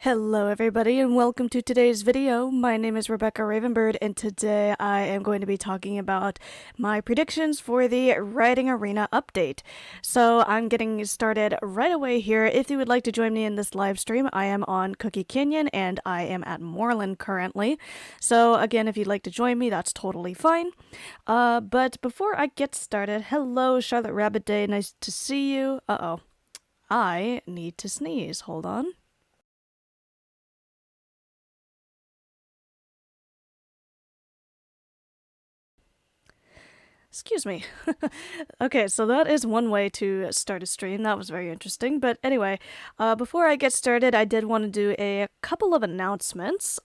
Hello everybody and welcome to today's video. My name is Rebecca Ravenbird and today I am going to be talking about my predictions for the Writing Arena update. So I'm getting started right away here. If you would like to join me in this live stream, I am on Cookie Canyon and I am at Moreland currently. So again, if you'd like to join me, that's totally fine. But before I get started, hello Charlotte Rabbit Day, nice to see you. I need to sneeze, hold on. Excuse me. Okay, so that is one way to start a stream. That was very interesting. But anyway, before I get started, I did want to do a couple of announcements.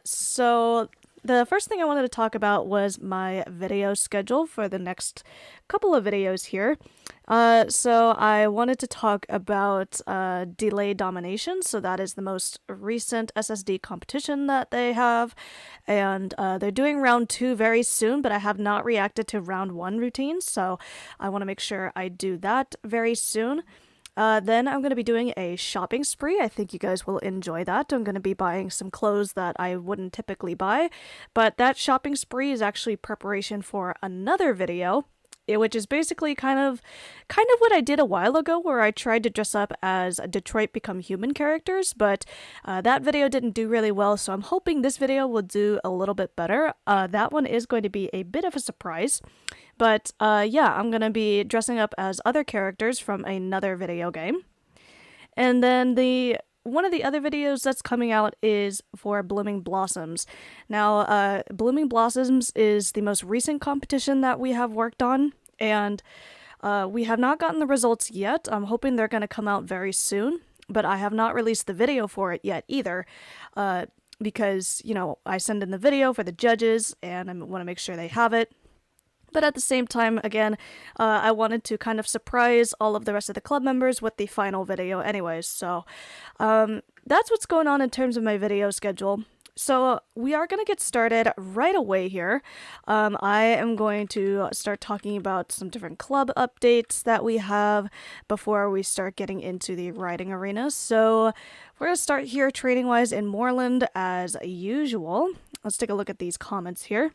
So the first thing I wanted to talk about was my video schedule for the next couple of videos here. So I wanted to talk about Delay Domination. So that is the most recent SSD competition that they have. And they're doing round 2 very soon, but I have not reacted to round 1 routines. So I want to make sure I do that very soon. Then I'm going to be doing a shopping spree. I think you guys will enjoy that. I'm going to be buying some clothes that I wouldn't typically buy. But that shopping spree is actually preparation for another video, which is basically kind of what I did a while ago, where I tried to dress up as Detroit Become Human characters, but that video didn't do really well, so I'm hoping this video will do a little bit better. That one is going to be a bit of a surprise, but yeah, I'm going to be dressing up as other characters from another video game. And then one of the other videos that's coming out is for Blooming Blossoms. Now, Blooming Blossoms is the most recent competition that we have worked on, and we have not gotten the results yet. I'm hoping they're going to come out very soon, but I have not released the video for it yet either, because, you know, I send in the video for the judges, and I want to make sure they have it. But at the same time, again, I wanted to kind of surprise all of the rest of the club members with the final video anyways. So that's what's going on in terms of my video schedule. So we are going to get started right away here. I am going to start talking about some different club updates that we have before we start getting into the writing arena. So we're going to start here training-wise in Moreland as usual. Let's take a look at these comments here.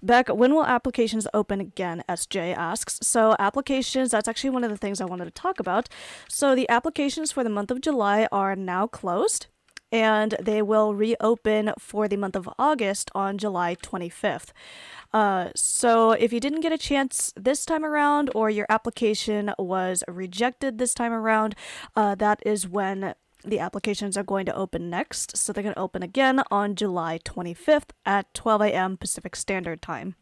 Beck, when will applications open again? SJ asks. So applications, that's actually one of the things I wanted to talk about. So the applications for the month of July are now closed. and they will reopen for the month of August on July 25th. So if you didn't get a chance this time around, or your application was rejected this time around, that is when the applications are going to open next. So they're going to open again on July 25th at 12 a.m. Pacific Standard Time.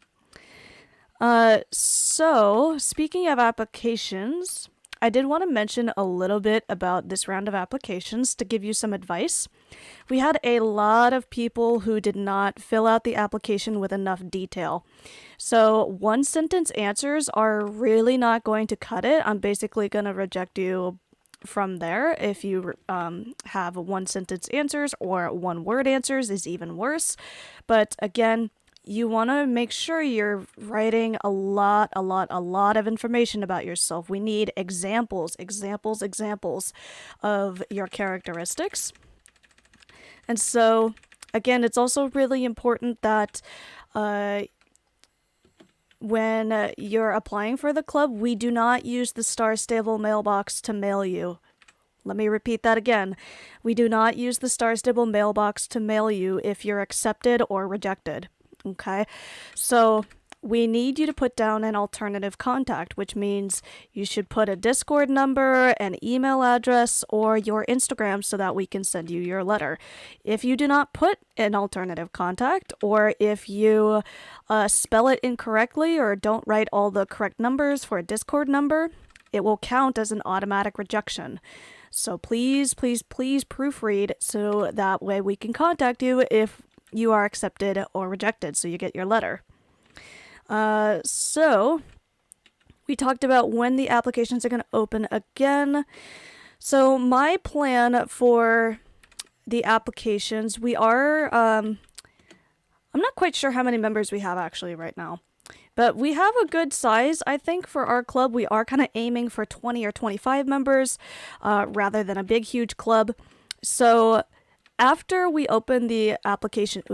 So speaking of applications, I did want to mention a little bit about this round of applications to give you some advice. We had a lot of people who did not fill out the application with enough detail. So one sentence answers are really not going to cut it. I'm basically going to reject you from there. If you have one sentence answers, or one word answers is even worse. But again, you want to make sure you're writing a lot of information about yourself. We need examples of your characteristics. And so, again, it's also really important that when you're applying for the club, we do not use the Star Stable mailbox to mail you. Let me repeat that again. We do not use the Star Stable mailbox to mail you if you're accepted or rejected. Okay, so we need you to put down an alternative contact, which means you should put a Discord number, an email address, or your Instagram so that we can send you your letter. If you do not put an alternative contact, or if you spell it incorrectly or don't write all the correct numbers for a Discord number, it will count as an automatic rejection. So please proofread so that way we can contact you if you are accepted or rejected, so you get your letter. So we talked about when the applications are going to open again. So my plan for the applications, we are, I'm not quite sure how many members we have actually right now, but we have a good size, I think, for our club. We are kind of aiming for 20 or 25 members, rather than a big, huge club. So after we open the applications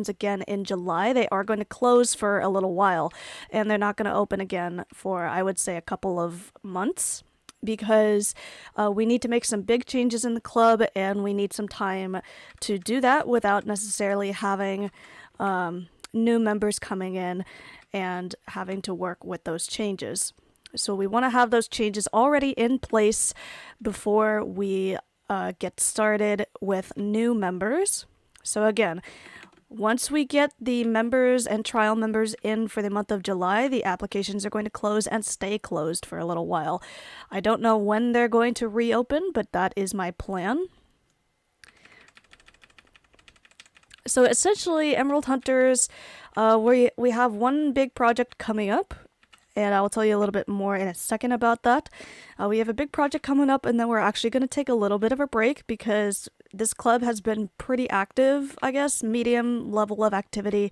again in July, they are going to close for a little while, and they're not going to open again for, I would say, a couple of months, because we need to make some big changes in the club, and we need some time to do that without necessarily having new members coming in and having to work with those changes. So we want to have those changes already in place before we get started with new members. So again, once we get the members and trial members in for the month of July, the applications are going to close and stay closed for a little while. I don't know when they're going to reopen, but that is my plan. So essentially, Emerald Hunters, we have one big project coming up, and I'll tell you a little bit more in a second about that. We have a big project coming up, and then we're actually going to take a little bit of a break because this club has been pretty active, I guess, medium level of activity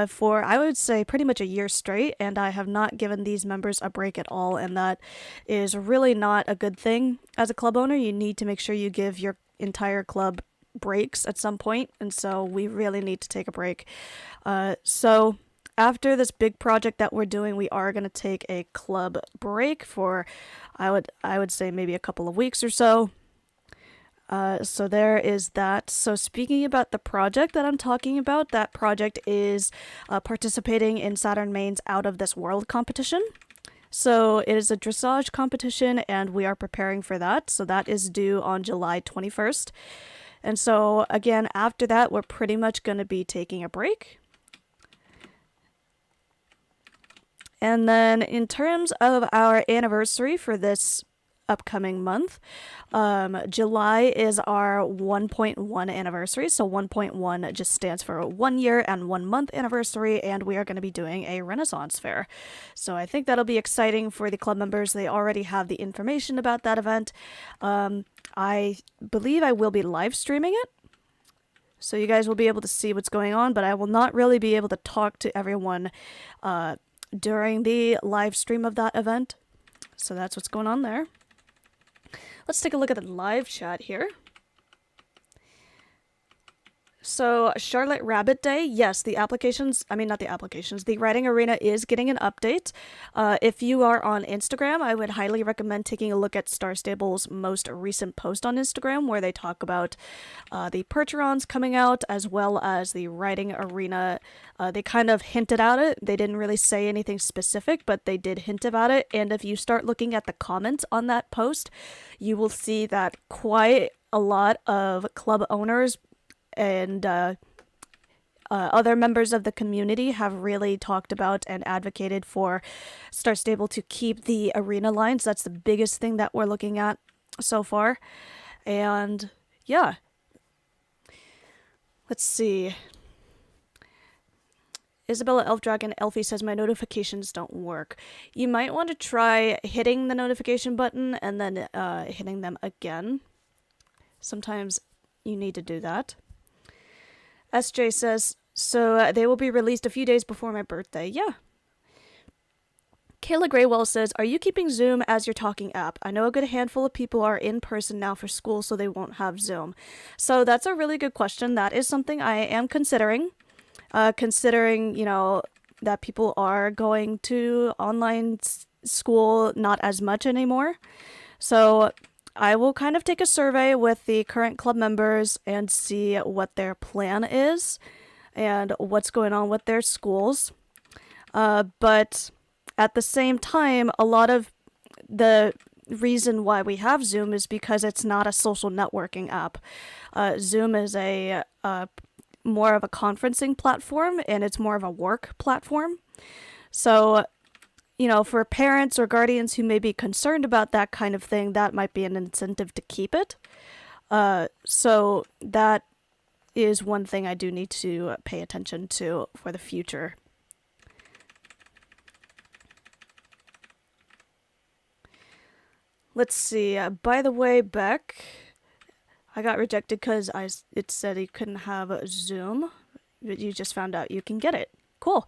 for, I would say, pretty much a year straight, and I have not given these members a break at all, and that is really not a good thing. As a club owner, you need to make sure you give your entire club breaks at some point, and so we really need to take a break. So after this big project that we're doing, we are going to take a club break for, I would say, maybe a couple of weeks or so. So there is that. So speaking about the project that I'm talking about, that project is participating in Saturn Main's Out of This World competition. So it is a dressage competition, and we are preparing for that. So that is due on July 21st. And so again, after that, we're pretty much going to be taking a break. And then in terms of our anniversary for this upcoming month, July is our 1.1 anniversary. So 1.1 just stands for 1 year and 1 month anniversary, and we are going to be doing a Renaissance fair. So I think that'll be exciting for the club members. They already have the information about that event. I believe I will be live streaming it, so you guys will be able to see what's going on, but I will not really be able to talk to everyone during the live stream of that event. So that's what's going on there. Let's take a look at the live chat here. So, Charlotte Rabbit Day, yes, the applications, I mean, not the applications, the Writing Arena is getting an update. If you are on Instagram, I would highly recommend taking a look at Star Stable's most recent post on Instagram, where they talk about the Percherons coming out, as well as the Writing Arena. They kind of hinted at it. They didn't really say anything specific, but they did hint about it. And if you start looking at the comments on that post, you will see that quite a lot of club owners and other members of the community have really talked about and advocated for Star Stable to keep the arena lines. That's the biggest thing that we're looking at so far. And yeah. Let's see. Isabella Elfdragon Elfie says my notifications don't work. You might want to try hitting the notification button and then hitting them again. Sometimes you need to do that. SJ says, so they will be released a few days before my birthday. Yeah. Kayla Graywell says, are you keeping Zoom as your talking app? I know a good handful of people are in person now for school, so they won't have Zoom. So that's a really good question. That is something I am considering. Considering, you know, that people are going to online school not as much anymore. So I will kind of take a survey with the current club members and see what their plan is and what's going on with their schools. But at the same time, a lot of the reason why we have Zoom is because it's not a social networking app. Zoom is a more of a conferencing platform, and it's more of a work platform. So, you know, for parents or guardians who may be concerned about that kind of thing, that might be an incentive to keep it. So that is one thing I do need to pay attention to for the future. Let's see. By the way, Beck, I got rejected because it said you couldn't have Zoom, but you just found out you can get it. Cool.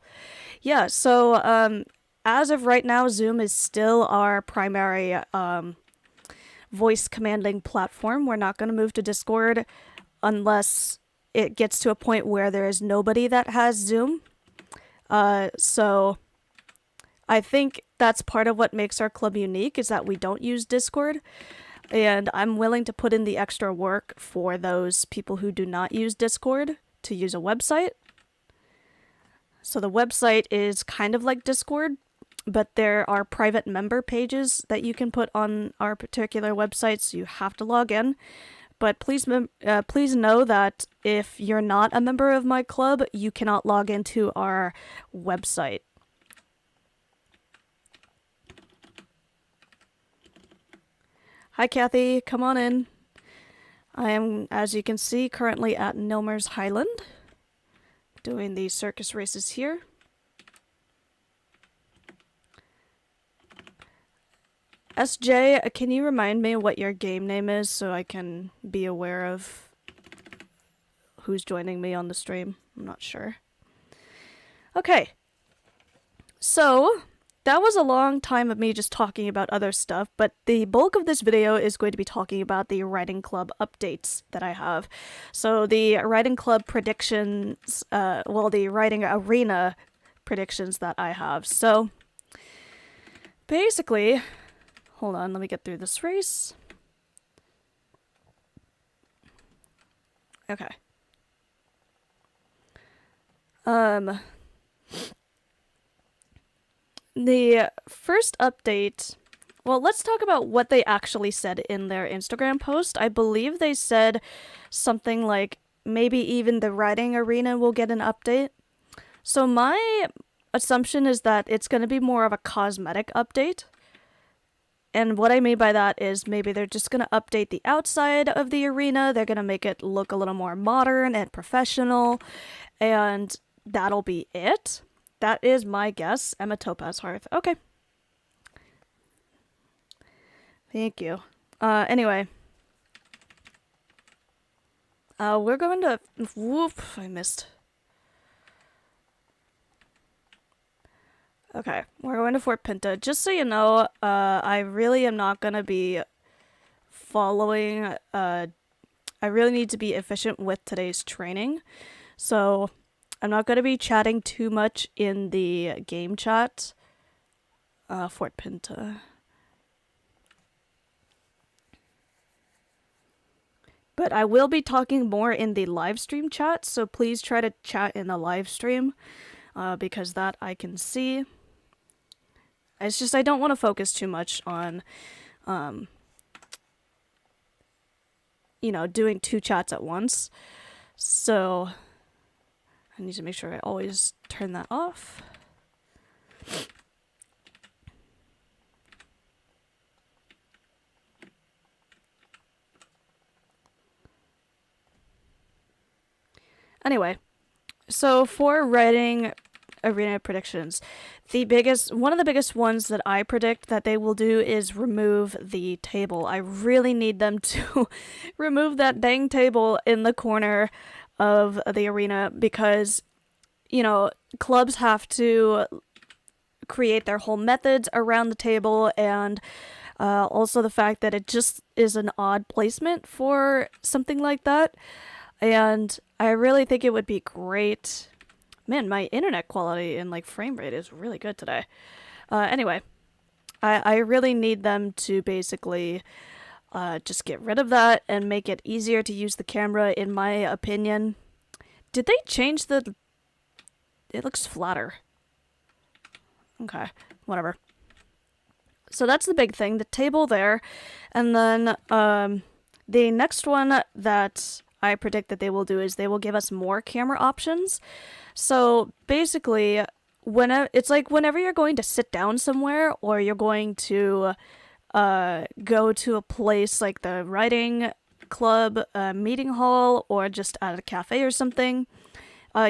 Yeah, so as of right now, Zoom is still our primary voice commanding platform. We're not going to move to Discord unless it gets to a point where there is nobody that has Zoom. So I think that's part of what makes our club unique, is that we don't use Discord. And I'm willing to put in the extra work for those people who do not use Discord to use a website. So the website is kind of like Discord, but there are private member pages that you can put on our particular website, so you have to log in. But please know that if you're not a member of my club, you cannot log into our website. Hi, Kathy. Come on in. I am, as you can see, currently at Nilmer's Highland, doing the circus races here. SJ, can you remind me what your game name is so I can be aware of who's joining me on the stream? I'm not sure. Okay. So that was a long time of me just talking about other stuff, but the bulk of this video is going to be talking about the Writing Club updates that I have. So the Writing Club predictions, well, the Writing Arena predictions that I have. So basically, hold on, let me get through this race. Okay. The first update, well, let's talk about what they actually said in their Instagram post. I believe they said something like maybe even the Writing Arena will get an update. So my assumption is that it's going to be more of a cosmetic update. And what I mean by that is maybe they're just going to update the outside of the arena. They're going to make it look a little more modern and professional. And that'll be it. That is my guess. Emma Topaz Hearth. Okay. Thank you. Anyway. We're going to... Whoop, I missed. Okay, we're going to Fort Pinta. Just so you know, I really am not going to be following... I I really need to be efficient with today's training. So I'm not going to be chatting too much in the game chat. Fort Pinta. But I will be talking more in the live stream chat, so please try to chat in the live stream, because that I can see. It's just I don't want to focus too much on, you know, doing 2 chats at once. So I need to make sure I always turn that off. Anyway, so for writing arena predictions, one of the biggest ones that I predict that they will do is remove the table. I really need them to remove that dang table in the corner of the arena because, you know, clubs have to create their whole methods around the table, and also the fact that it just is an odd placement for something like that. And I really think it would be great. Man, my internet quality and like frame rate is really good today. Anyway, I really need them to basically just get rid of that and make it easier to use the camera, in my opinion. Did they change the... It looks flatter. Okay, whatever. So that's the big thing, the table there. And then the next one that I predict that they will do is they will give us more camera options. So basically, it's like whenever you're going to sit down somewhere, or you're going to go to a place like the writing club, meeting hall, or just at a cafe or something,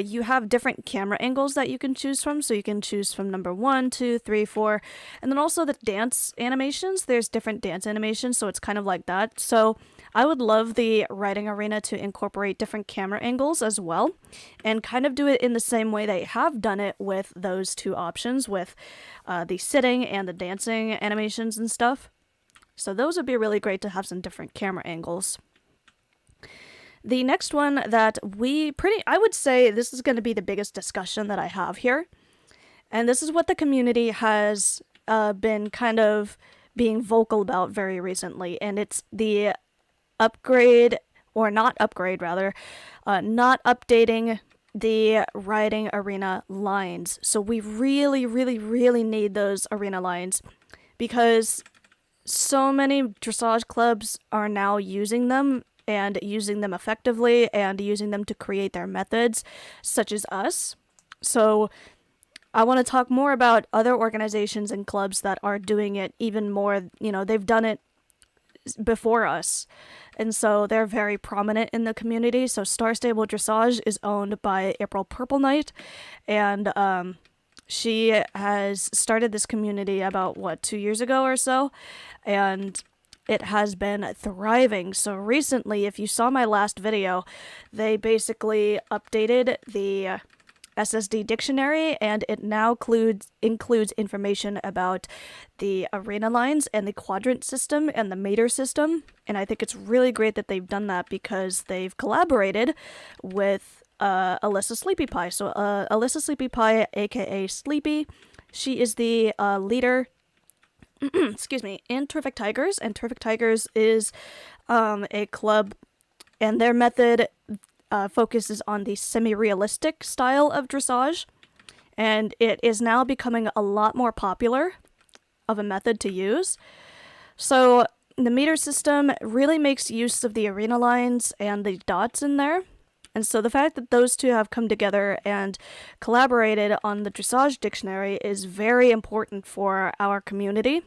you have different camera angles that you can choose from. So you can choose from number 1, 2, 3, 4, and then also the dance animations. There's different dance animations, so it's kind of like that. So I would love the writing arena to incorporate different camera angles as well, and kind of do it in the same way they have done it with those 2 options, with the sitting and the dancing animations and stuff. So those would be really great to have some different camera angles. The next one that I would say this is going to be the biggest discussion that I have here. And this is what the community has been kind of being vocal about very recently. And it's the upgrade, or not upgrade rather, not updating the writing arena lines. So we really, really, really need those arena lines, because so many dressage clubs are now using them, and using them effectively, and using them to create their methods, such as us. So I want to talk more about other organizations and clubs that are doing it even more. You know, they've done it before us, and so they're very prominent in the community. So Star Stable Dressage is owned by April Purple Knight, and she has started this community about 2 years ago or so, and it has been thriving. So recently, if you saw my last video, they basically updated the SSD dictionary, and it now includes information about the arena lines and the quadrant system and the meter system. And I think it's really great that they've done that, because they've collaborated with Alyssa Sleepy Pie. So Alyssa Sleepy Pie, aka Sleepy, she is the leader excuse me, in Terrific Tigers, and Terrific Tigers is a club, and their method focuses on the semi-realistic style of dressage, and it is now becoming a lot more popular of a method to use. So the meter system really makes use of the arena lines and the dots in there. And so the fact that those 2 have come together and collaborated on the dressage dictionary is very important for our community,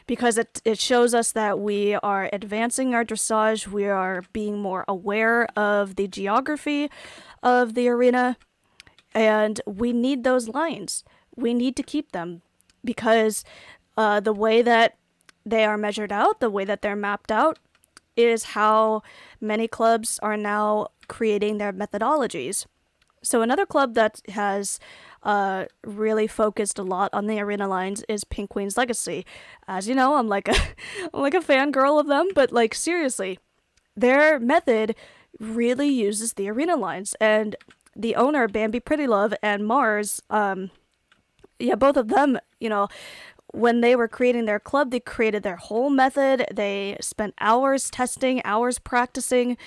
because it shows us that we are advancing our dressage, we are being more aware of the geography of the arena, and we need those lines. We need to keep them, because the way that they are measured out, the way that they're mapped out, is how many clubs are now creating their methodologies. So another club that has really focused a lot on the arena lines is Pink Queen's Legacy. As you know, I'm like a fangirl of them, but like seriously, their method really uses the arena lines, and the owner, Bambi Prettylove, and Mars, yeah, both of them, you know, when they were creating their club, they created their whole method. They spent hours testing, hours practicing,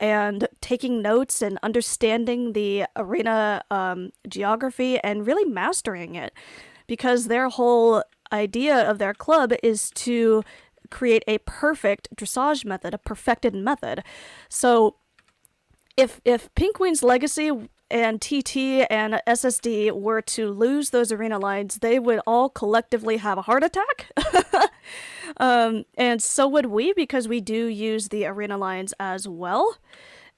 and taking notes and understanding the arena geography and really mastering it, because their whole idea of their club is to create a perfect dressage method, a perfected method. So if Pinkwing's Legacy and TT and SSD were to lose those arena lines, they would all collectively have a heart attack. And so would we, because we do use the arena lines as well.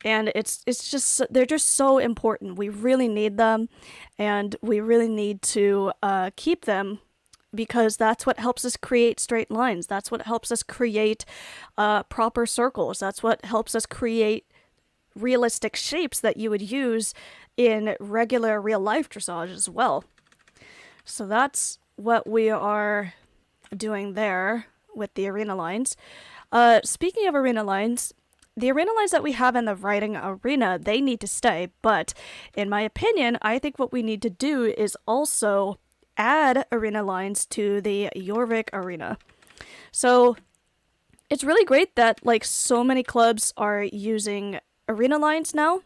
And it's just, they're just so important. We really need them, and we really need to keep them, because that's what helps us create straight lines. That's what helps us create proper circles. That's what helps us create realistic shapes that you would use in regular real life dressage as well. So that's what we are doing there with the arena lines. Speaking of arena lines, the arena lines that we have in the writing arena, they need to stay, but in my opinion, I think what we need to do is also add arena lines to the Jorvik arena. So it's really great that like so many clubs are using arena lines now,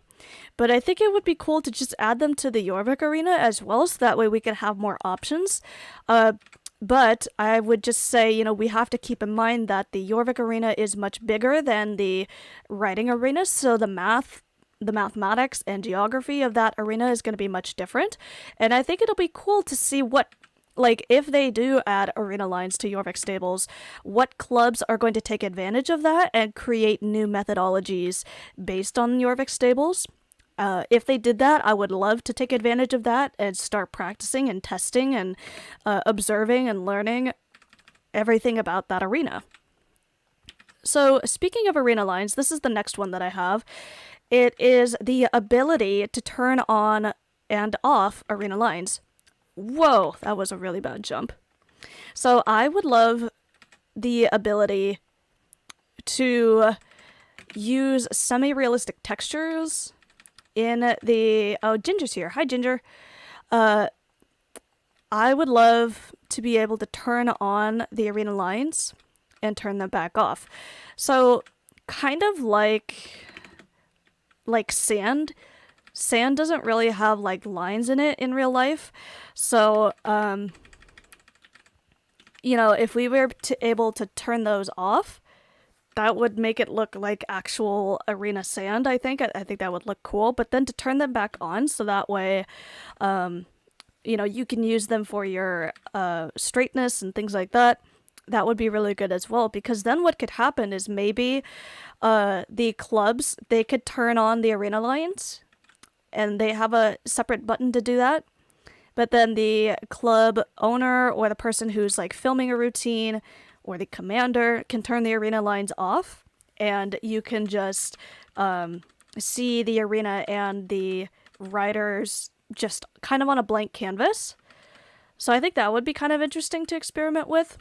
but I think it would be cool to just add them to the Jorvik arena as well, so that way we could have more options. But I would just say, you know, we have to keep in mind that the Jorvik arena is much bigger than the writing arena, so the mathematics and geography of that arena is going to be much different. And I think it'll be cool to see what, like, if they do add arena lines to Jorvik stables, what clubs are going to take advantage of that and create new methodologies based on Jorvik stables. If they did that, I would love to take advantage of that and start practicing and testing and observing and learning everything about that arena. So speaking of arena lines, this is the next one that I have. It is the ability to turn on and off arena lines. Whoa, that was a really bad jump. So I would love the ability to use semi-realistic textures in the... Oh, Ginger's here. Hi, Ginger. I would love to be able to turn on the arena lines and turn them back off. So kind of like sand. Sand doesn't really have like lines in it in real life. So, you know, if we were able to turn those off, that would make it look like actual arena sand, I think. I think that would look cool. But then to turn them back on, so that way, you know, you can use them for your straightness and things like that, that would be really good as well. Because then what could happen is maybe the clubs, they could turn on the arena lines, and they have a separate button to do that. But then the club owner or the person who's like filming a routine or the commander can turn the arena lines off, and you can just see the arena and the riders just kind of on a blank canvas. So I think that would be kind of interesting to experiment with.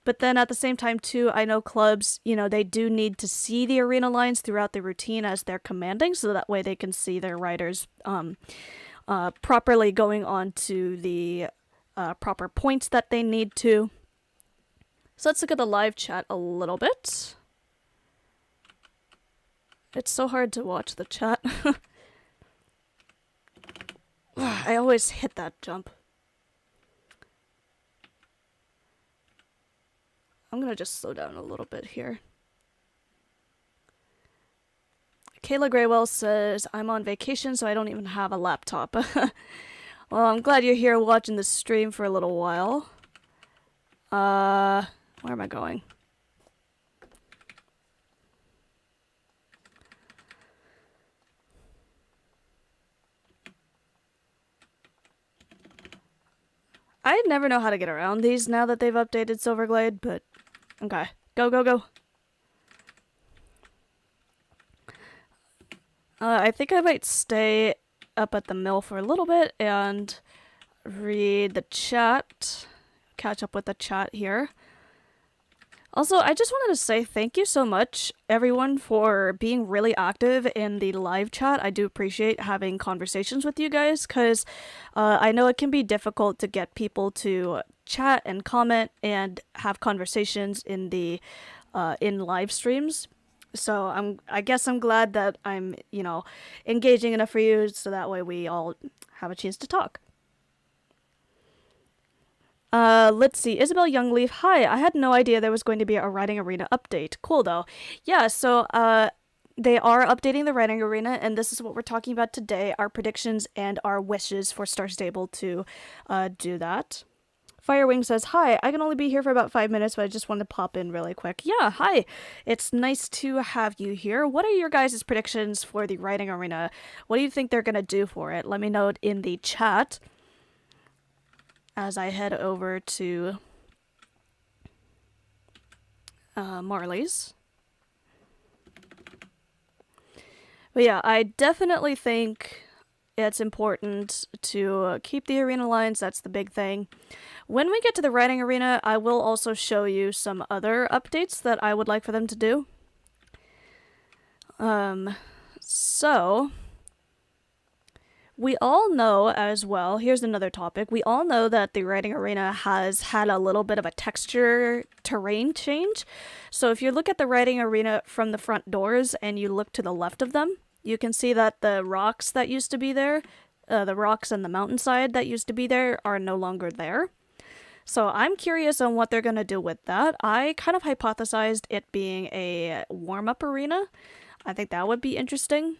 But then at the same time too, I know clubs, you know, they do need to see the arena lines throughout the routine as they're commanding, so that way they can see their riders properly going on to the proper points that they need to. So let's look at the live chat a little bit. It's so hard to watch the chat. I always hit that jump. I'm gonna just slow down a little bit here. Kayla Graywell says, I'm on vacation, so I don't even have a laptop. Well, I'm glad you're here watching the stream for a little while. Where am I going? I never know how to get around these now that they've updated Silverglade, but okay. Go, go, go. I think I might stay up at the mill for a little bit and read the chat. Catch up with the chat here. Also, I just wanted to say thank you so much, everyone, for being really active in the live chat. I do appreciate having conversations with you guys because I know it can be difficult to get people to chat and comment and have conversations in the in live streams. So I guess I'm glad that I'm, engaging enough for you so that way we all have a chance to talk. Let's see. Isabel Youngleaf, hi. I had no idea there was going to be a Writing Arena update. Cool, though. Yeah, so, they are updating the Writing Arena, and this is what we're talking about today, our predictions and our wishes for Star Stable to, do that. Firewing says, hi, I can only be here for about 5 minutes, but I just wanted to pop in really quick. Yeah, hi. It's nice to have you here. What are your guys' predictions for the Writing Arena? What do you think they're gonna do for it? Let me know it in the chat as I head over to Marley's. But yeah, I definitely think it's important to keep the arena lines. That's the big thing. When we get to the Writing Arena, I will also show you some other updates that I would like for them to do. So we all know as well, here's another topic, we all know that the Writing Arena has had a little bit of a texture terrain change. So if you look at the Writing Arena from the front doors and you look to the left of them, you can see that the rocks that used to be there, the rocks and the mountainside that used to be there are no longer there. So I'm curious on what they're going to do with that. I kind of hypothesized it being a warm-up arena. I think that would be interesting.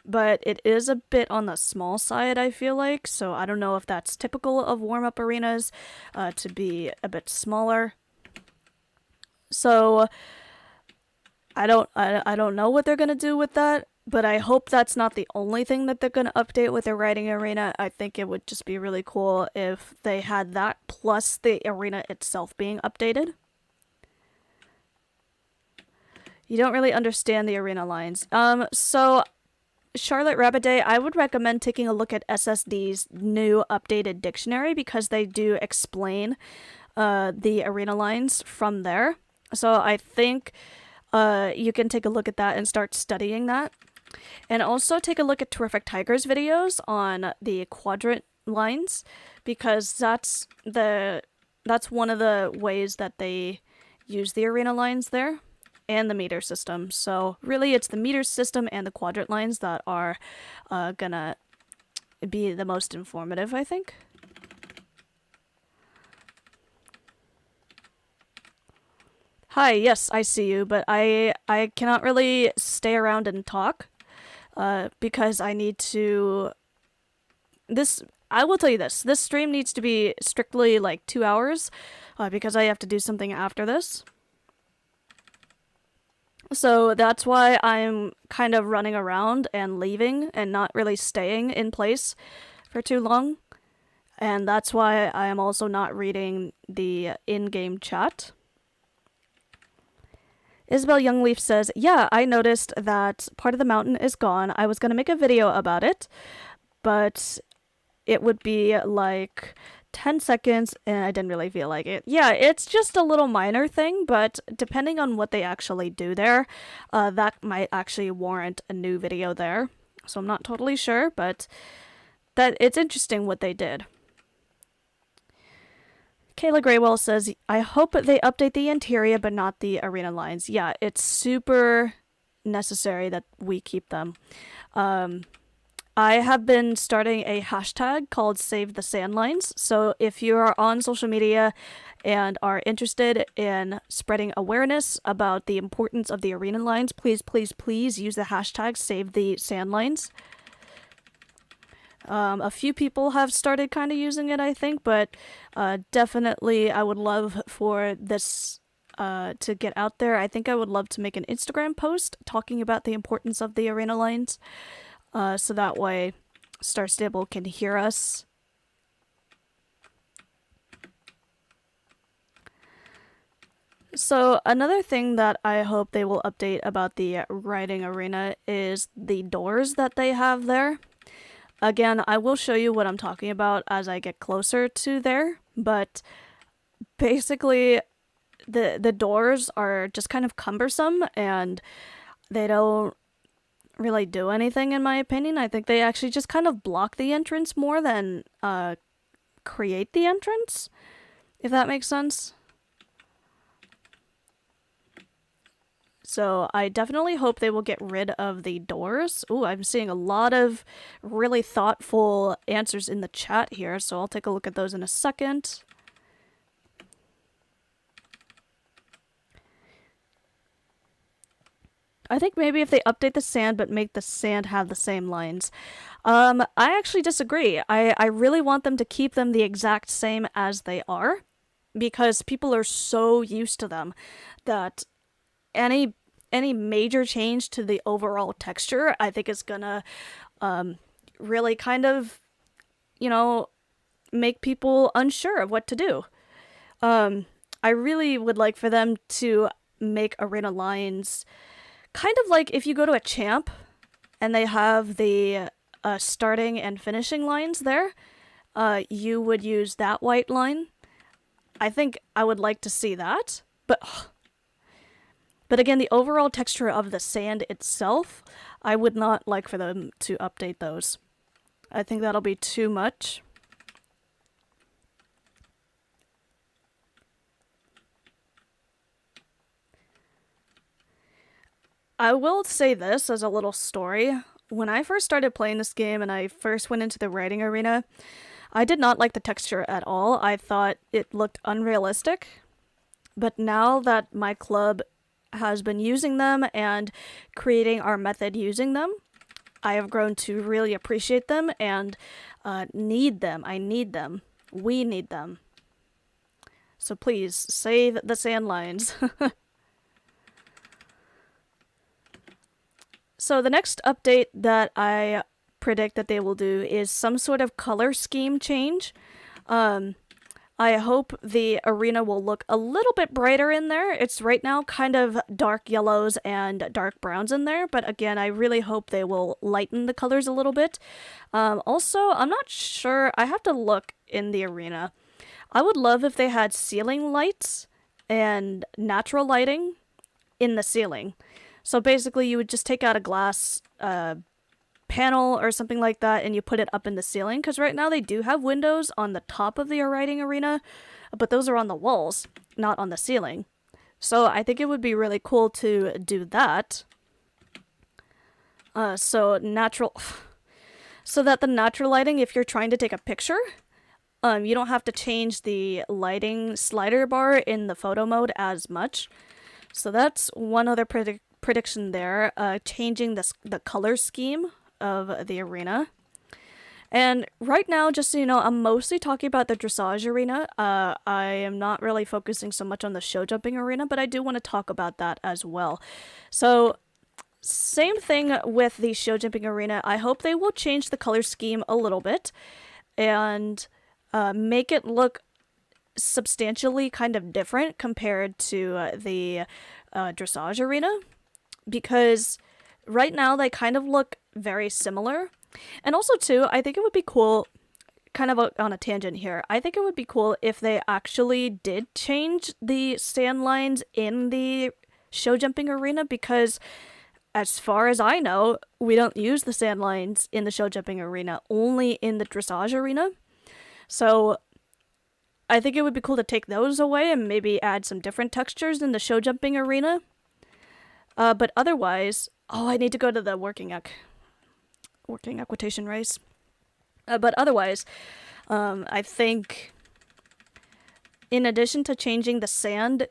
But it is a bit on the small side, I feel like. So I don't know if that's typical of warm-up arenas to be a bit smaller. So I don't know what they're going to do with that. But I hope that's not the only thing that they're going to update with the Writing Arena. I think it would just be really cool if they had that plus the arena itself being updated. You don't really understand the arena lines. So Charlotte Rabbit Day, I would recommend taking a look at SSD's new updated dictionary because they do explain the arena lines from there. So I think you can take a look at that and start studying that. And also take a look at Terrific Tiger's videos on the quadrant lines because that's one of the ways that they use the arena lines there and the meter system. So really it's the meter system and the quadrant lines that are gonna be the most informative, I think. Hi, yes, I see you, but I cannot really stay around and talk. Because I need to... I will tell you this. This stream needs to be strictly like 2 hours because I have to do something after this. So that's why I'm kind of running around and leaving and not really staying in place for too long. And that's why I am also not reading the in-game chat. Isabel Youngleaf says, yeah, I noticed that part of the mountain is gone. I was going to make a video about it, but it would be like 10 seconds and I didn't really feel like it. Yeah, it's just a little minor thing, but depending on what they actually do there, that might actually warrant a new video there. So I'm not totally sure, but that it's interesting what they did. Kayla Graywell says, I hope they update the interior but not the arena lines. Yeah, it's super necessary that we keep them. I have been starting a hashtag called Save the Sandlines. So if you are on social media and are interested in spreading awareness about the importance of the arena lines, please, please, please use the hashtag Save the Sandlines. A few people have started kind of using it, I think, but definitely I would love for this to get out there. I think I would love to make an Instagram post talking about the importance of the arena lines, so that way Star Stable can hear us. So another thing that I hope they will update about the Writing Arena is the doors that they have there. Again, I will show you what I'm talking about as I get closer to there, but basically the doors are just kind of cumbersome and they don't really do anything in my opinion. I think they actually just kind of block the entrance more than create the entrance, if that makes sense. So I definitely hope they will get rid of the doors. Ooh, I'm seeing a lot of really thoughtful answers in the chat here, so I'll take a look at those in a second. I think maybe if they update the sand but make the sand have the same lines. I actually disagree. I really want them to keep them the exact same as they are, because people are so used to them that any major change to the overall texture, I think is gonna really kind of, you know, make people unsure of what to do. I really would like for them to make arena lines kind of like if you go to a champ and they have the starting and finishing lines there, you would use that white line. I think I would like to see that, but again, the overall texture of the sand itself, I would not like for them to update those. I think that'll be too much. I will say this as a little story. When I first started playing this game and I first went into the writing arena, I did not like the texture at all. I thought it looked unrealistic. But now that my club has been using them and creating our method using them, I have grown to really appreciate them and need them. I need them. We need them. So please, save the sand lines. So the next update that I predict that they will do is some sort of color scheme change. I hope the arena will look a little bit brighter in there. It's right now kind of dark yellows and dark browns in there, but again, I really hope they will lighten the colors a little bit. Also, I'm not sure, I have to look in the arena. I would love if they had ceiling lights and natural lighting in the ceiling. So basically, you would just take out a glass panel or something like that, and you put it up in the ceiling. Because right now they do have windows on the top of the writing arena, but those are on the walls, not on the ceiling. So I think it would be really cool to do that. So that the natural lighting, if you're trying to take a picture, you don't have to change the lighting slider bar in the photo mode as much. So that's one other prediction there, changing the color scheme of the arena. And right now, just so you know, I'm mostly talking about the dressage arena. I am not really focusing so much on the show jumping arena, but I do want to talk about that as well. So same thing with the show jumping arena. I hope they will change the color scheme a little bit and make it look substantially kind of different compared to the dressage arena, because right now they kind of look very similar. And also too, I think it would be cool, kind of on a tangent here, I think it would be cool if they actually did change the sand lines in the show jumping arena, because as far as I know, we don't use the sand lines in the show jumping arena, only in the dressage arena. So I think it would be cool to take those away and maybe add some different textures in the show jumping arena. But otherwise, I need to go to the working equitation race. But otherwise, I think in addition to changing the sand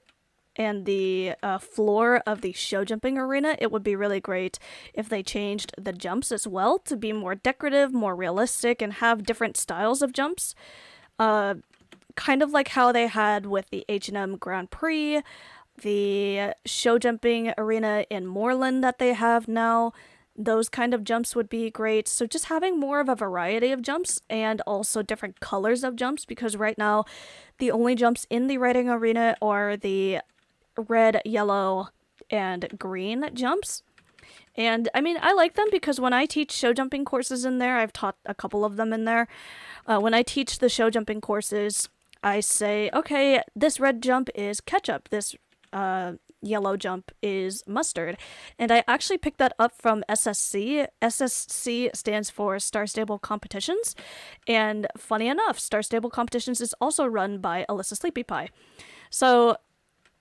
and the floor of the show jumping arena, it would be really great if they changed the jumps as well to be more decorative, more realistic, and have different styles of jumps. Kind of like how they had with the H&M Grand Prix, the show jumping arena in Moreland that they have now. Those kind of jumps would be great. So just having more of a variety of jumps and also different colors of jumps, because right now the only jumps in the writing arena are the red, yellow, and green jumps. And I mean, I like them because when I teach show jumping courses in there, I've taught a couple of them in there. When I teach the show jumping courses, I say, okay, this red jump is ketchup, this yellow jump is mustard. And I actually picked that up from SSC. SSC stands for Star Stable Competitions. And funny enough, Star Stable Competitions is also run by Alyssa Sleepy Pie. So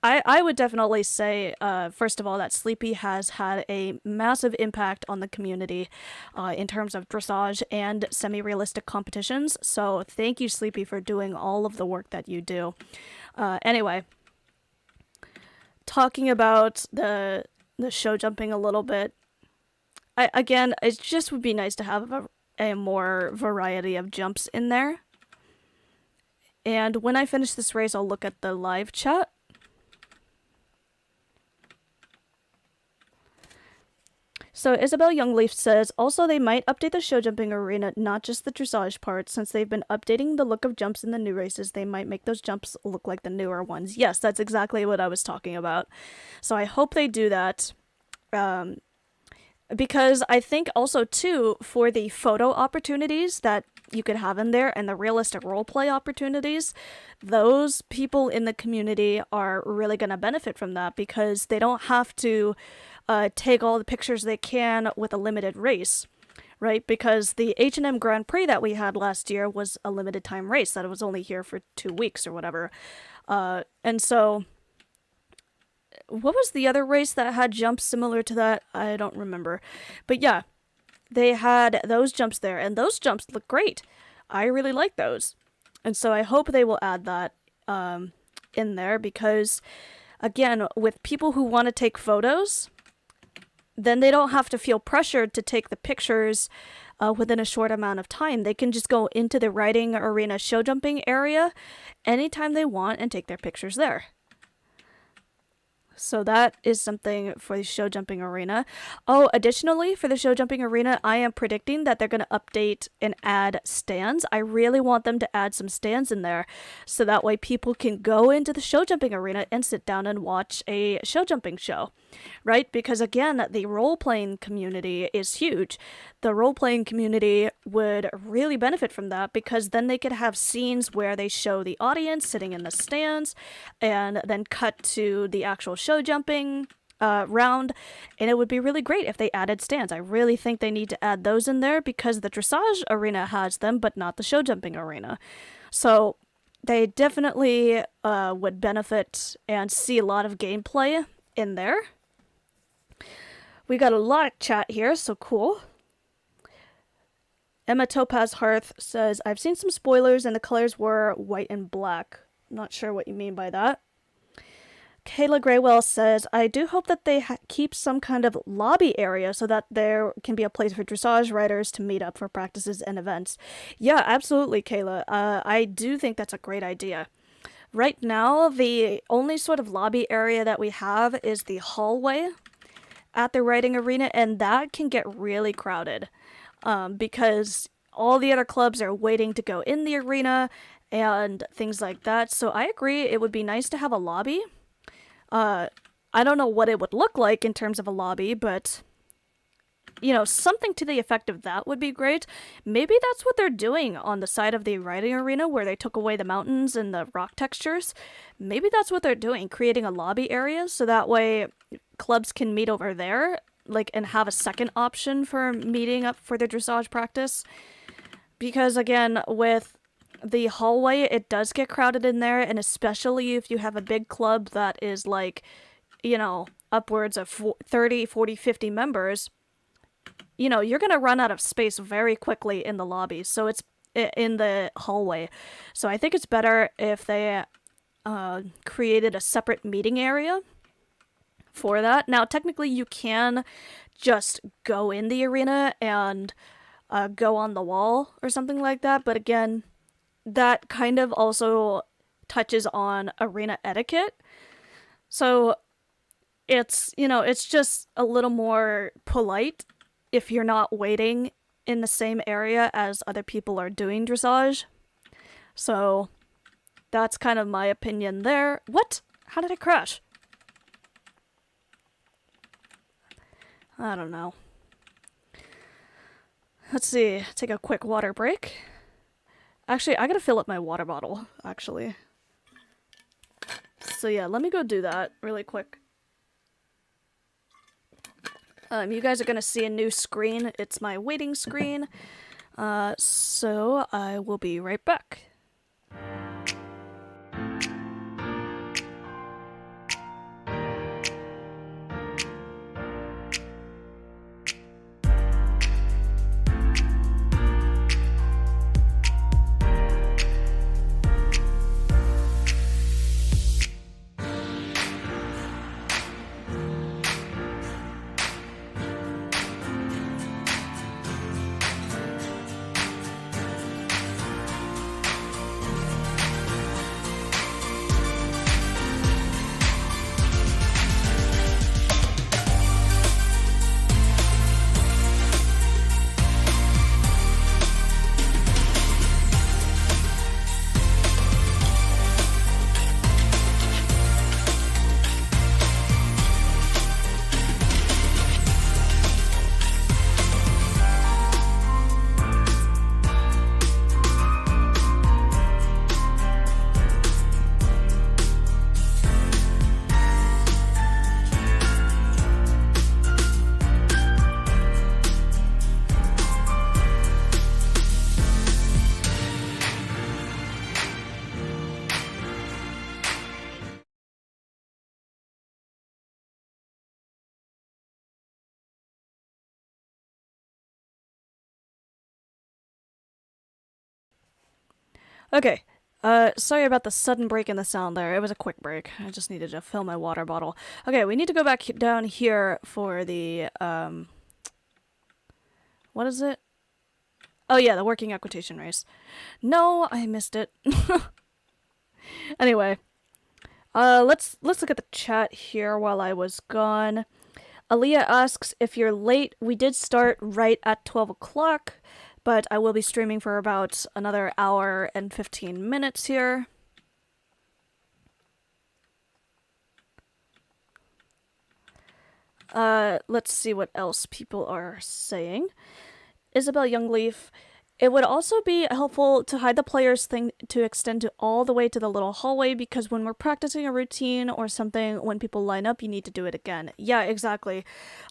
I would definitely say, first of all, that Sleepy has had a massive impact on the community in terms of dressage and semi-realistic competitions. So thank you, Sleepy, for doing all of the work that you do. Anyway, talking about the show jumping a little bit, again, it just would be nice to have a more variety of jumps in there. And when I finish this race, I'll look at the live chat. So Isabel Youngleaf says, also they might update the show jumping arena, not just the dressage part. Since they've been updating the look of jumps in the new races, they might make those jumps look like the newer ones. Yes, that's exactly what I was talking about. So I hope they do that. Because I think also, too, for the photo opportunities that you could have in there and the realistic roleplay opportunities, those people in the community are really going to benefit from that because they don't have to take all the pictures they can with a limited race, right? Because the H&M Grand Prix that we had last year was a limited time race that was only here for 2 weeks or whatever. And so what was the other race that had jumps similar to that? I don't remember. But yeah, they had those jumps there, and those jumps look great. I really like those. And so I hope they will add that in there because, again, with people who want to take photos, then they don't have to feel pressured to take the pictures within a short amount of time. They can just go into the riding arena show jumping area anytime they want and take their pictures there. So that is something for the show jumping arena. Oh, additionally, for the show jumping arena, I am predicting that they're going to update and add stands. I really want them to add some stands in there so that way people can go into the show jumping arena and sit down and watch a show jumping show, right? Because again, the role-playing community is huge. The role-playing community would really benefit from that because then they could have scenes where they show the audience sitting in the stands and then cut to the actual show jumping round, and it would be really great if they added stands. I really think they need to add those in there because the dressage arena has them, but not the show jumping arena. So they definitely would benefit and see a lot of gameplay in there. We got a lot of chat here, so cool. Emma Topaz Hearth says, I've seen some spoilers and the colors were white and black. Not sure what you mean by that. Kayla Graywell says, I do hope that they keep some kind of lobby area so that there can be a place for dressage riders to meet up for practices and events. Yeah, absolutely, Kayla. I do think that's a great idea. Right now, the only sort of lobby area that we have is the hallway at the riding arena, and that can get really crowded because all the other clubs are waiting to go in the arena and things like that. So I agree, it would be nice to have a lobby. I don't know what it would look like in terms of a lobby, but, you know, something to the effect of that would be great. Maybe that's what they're doing on the side of the riding arena where they took away the mountains and the rock textures. Maybe that's what they're doing, creating a lobby area so that way clubs can meet over there, like, and have a second option for meeting up for their dressage practice. Because, again, with the hallway, it does get crowded in there, and especially if you have a big club that is like, you know, upwards of 30, 40, 50 members, you know, you're going to run out of space very quickly in the lobby, so it's in the hallway. So I think it's better if they created a separate meeting area for that. Now, technically, you can just go in the arena and go on the wall or something like that, but again, that kind of also touches on arena etiquette. So it's, you know, it's just a little more polite if you're not waiting in the same area as other people are doing dressage. So that's kind of my opinion there. What? How did I crash? I don't know. Let's see. Take a quick water break. Actually, I gotta fill up my water bottle, actually. So yeah, let me go do that really quick. You guys are gonna see a new screen. It's my waiting screen. So I will be right back. Okay, sorry about the sudden break in the sound there. It was a quick break. I just needed to fill my water bottle. Okay, we need to go back down here for the, what is it? Oh yeah, the working equitation race. No, I missed it. Anyway, let's look at the chat here while I was gone. Aaliyah asks, if you're late, we did start right at 12 o'clock. But I will be streaming for about another hour and 15 minutes here. Let's see what else people are saying. Isabel Youngleaf, it would also be helpful to hide the player's thing to extend to all the way to the little hallway, because when we're practicing a routine or something, when people line up, you need to do it again. Yeah, exactly.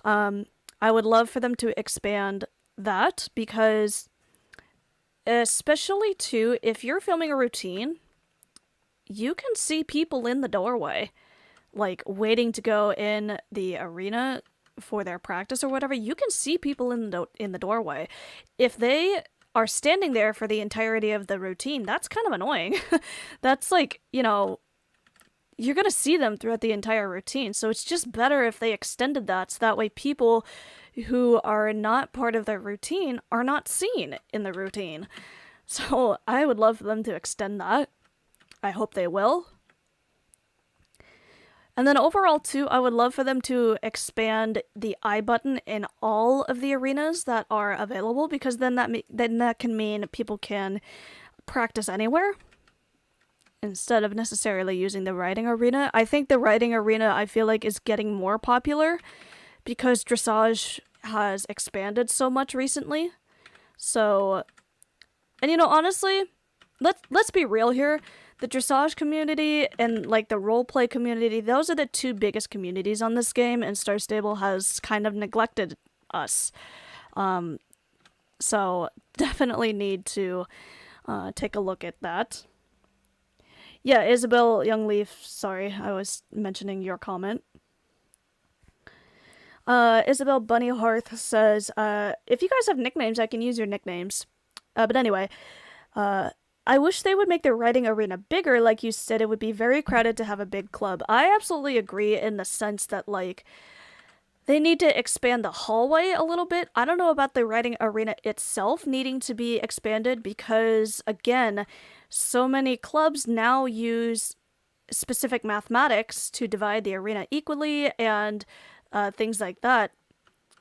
I would love for them to expand that, because especially too, if you're filming a routine, you can see people in the doorway, like waiting to go in the arena for their practice or whatever. You can see people in the doorway. If they are standing there for the entirety of the routine, that's kind of annoying. That's like, you know, you're gonna see them throughout the entire routine, so it's just better if they extended that, so that way people who are not part of their routine are not seen in the routine. So I would love for them to extend that. I hope they will. And then overall too, I would love for them to expand the I button in all of the arenas that are available, because then that can mean people can practice anywhere instead of necessarily using the riding arena. I think the riding arena, I feel like, is getting more popular because Dressage has expanded so much recently. So, and you know, honestly, let's be real here. The Dressage community and like the roleplay community, those are the two biggest communities on this game, and Star Stable has kind of neglected us. So definitely need to take a look at that. Yeah, Isabel Youngleaf, sorry, I was mentioning your comment. Isabel Bunny Hearth says, if you guys have nicknames, I can use your nicknames. But anyway, I wish they would make their riding arena bigger. Like you said, it would be very crowded to have a big club. I absolutely agree in the sense that, like, they need to expand the hallway a little bit. I don't know about the riding arena itself needing to be expanded because, again, so many clubs now use specific mathematics to divide the arena equally and things like that.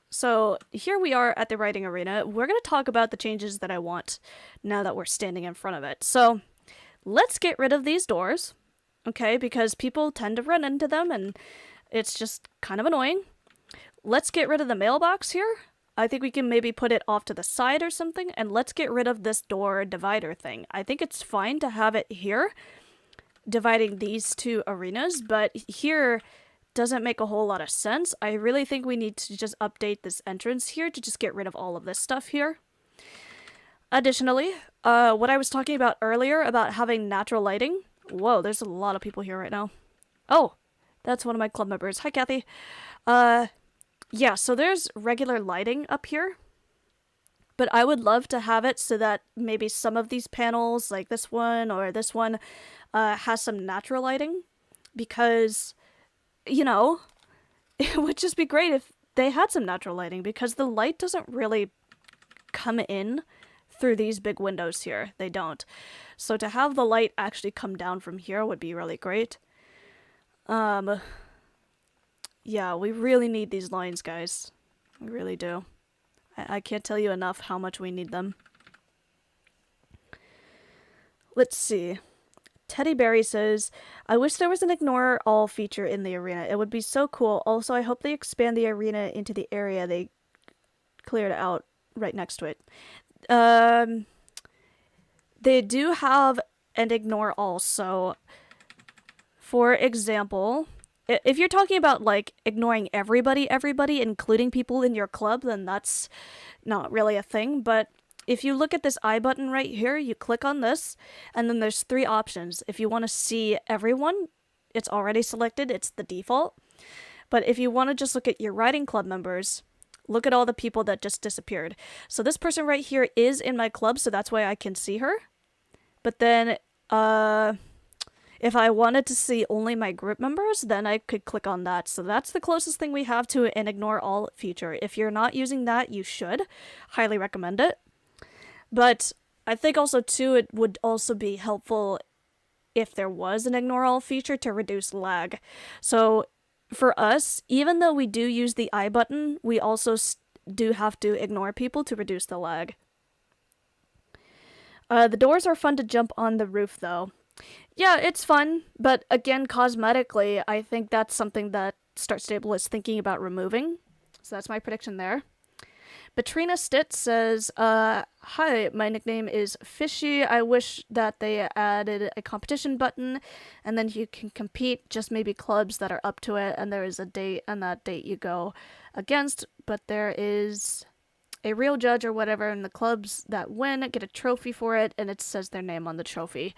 So here we are at the riding arena. We're going to talk about the changes that I want now that we're standing in front of it. So let's get rid of these doors, okay, because people tend to run into them and it's just kind of annoying. Let's get rid of the mailbox here. I think we can maybe put it off to the side or something, and let's get rid of this door divider thing. I think it's fine to have it here, dividing these two arenas, but here doesn't make a whole lot of sense. I really think we need to just update this entrance here to just get rid of all of this stuff here. Additionally, what I was talking about earlier about having natural lighting. Whoa, there's a lot of people here right now. Oh, that's one of my club members. Hi, Kathy. Yeah, so there's regular lighting up here, but I would love to have it so that maybe some of these panels, like this one or this one, has some natural lighting, because, you know, it would just be great if they had some natural lighting, because the light doesn't really come in through these big windows here. They don't. So to have the light actually come down from here would be really great. Yeah, we really need these lines, guys. We really do. I can't tell you enough how much we need them. Let's see. Teddy Berry says, I wish there was an ignore all feature in the arena. It would be so cool. Also, I hope they expand the arena into the area they cleared out right next to it. They do have an ignore all, so for example, if you're talking about like ignoring everybody, including people in your club, then that's not really a thing. But if you look at this I button right here, you click on this, and then there's 3 options. If you want to see everyone, it's already selected, it's the default. But if you want to just look at your writing club members, look at all the people that just disappeared. So this person right here is in my club, so that's why I can see her. But then, if I wanted to see only my group members, then I could click on that. So that's the closest thing we have to an ignore all feature. If you're not using that, you should. Highly recommend it. But I think also too, it would also be helpful if there was an ignore all feature to reduce lag. So for us, even though we do use the I button, we also do have to ignore people to reduce the lag. The doors are fun to jump on the roof though. Yeah, it's fun, but again, cosmetically, I think that's something that Start Stable is thinking about removing. So that's my prediction there. Batrina Stitt says, hi, my nickname is Fishy. I wish that they added a competition button, and then you can compete, just maybe clubs that are up to it, and there is a date, and that date you go against, but there is a real judge or whatever, and the clubs that win get a trophy for it, and it says their name on the trophy.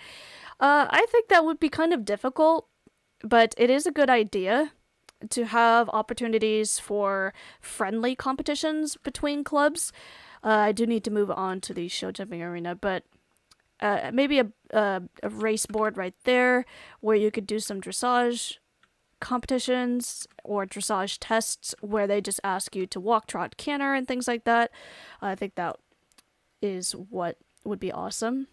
I think that would be kind of difficult, but it is a good idea to have opportunities for friendly competitions between clubs. I do need to move on to the show jumping arena, but maybe a race board right there where you could do some dressage competitions or dressage tests where they just ask you to walk, trot, canter, and things like that. I think that is what would be awesome.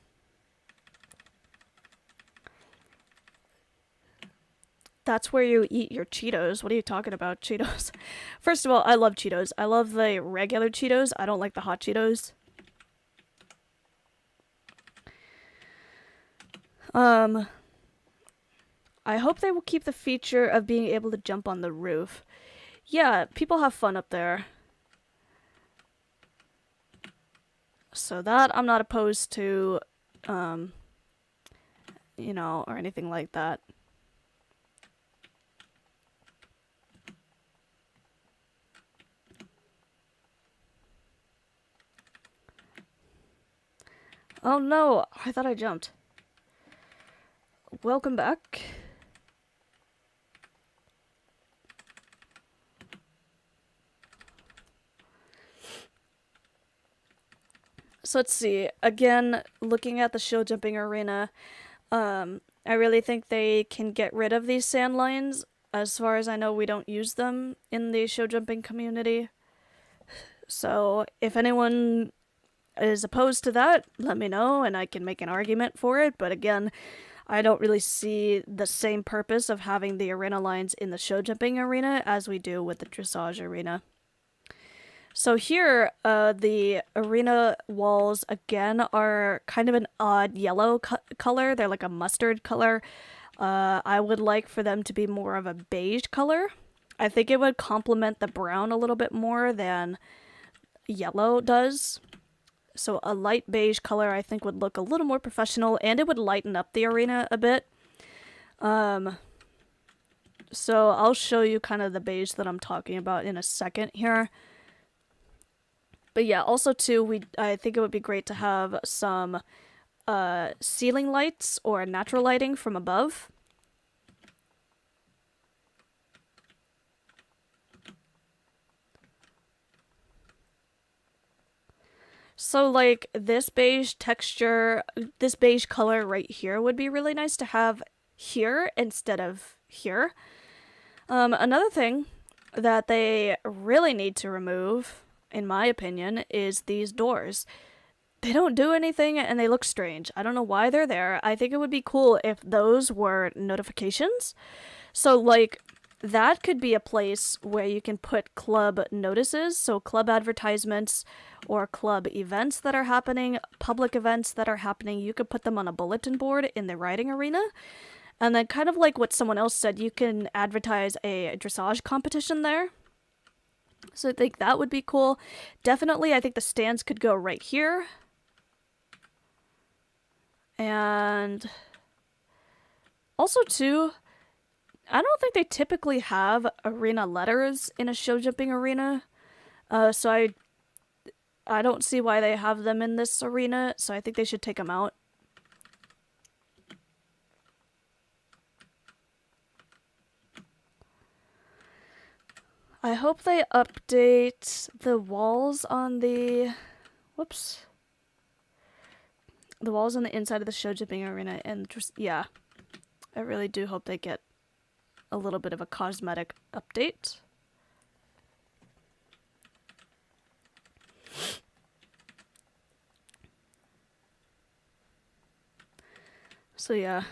That's where you eat your Cheetos. What are you talking about, Cheetos? First of all, I love Cheetos. I love the regular Cheetos. I don't like the hot Cheetos. I hope they will keep the feature of being able to jump on the roof. Yeah, people have fun up there. So that I'm not opposed to, you know, or anything like that. Oh no, I thought I jumped. Welcome back. So let's see, again, looking at the show jumping arena, I really think they can get rid of these sand lines. As far as I know, we don't use them in the show jumping community. So if anyone is opposed to that, let me know and I can make an argument for it. But again, I don't really see the same purpose of having the arena lines in the show jumping arena as we do with the dressage arena. So here, the arena walls again are kind of an odd yellow color. They're like a mustard color. I would like for them to be more of a beige color. I think it would complement the brown a little bit more than yellow does. So a light beige color I think would look a little more professional, and it would lighten up the arena a bit. So I'll show you kind of the beige that I'm talking about in a second here. But yeah, also too, I think it would be great to have some ceiling lights or natural lighting from above. So like this beige texture, this beige color right here would be really nice to have here instead of here. Another thing that they really need to remove, in my opinion, is these doors. They don't do anything and they look strange. I don't know why they're there. I think it would be cool if those were notifications. So like that could be a place where you can put club notices, so club advertisements or club events that are happening, public events that are happening. You could put them on a bulletin board in the writing arena. And then kind of like what someone else said, you can advertise a dressage competition there. So I think that would be cool. Definitely, I think the stands could go right here. And also too, I don't think they typically have arena letters in a show jumping arena. So I don't see why they have them in this arena, so I think they should take them out. I hope they update the walls on the... Whoops. The walls on the inside of the show jumping arena, and just, yeah. I really do hope they get a little bit of a cosmetic update. So yeah.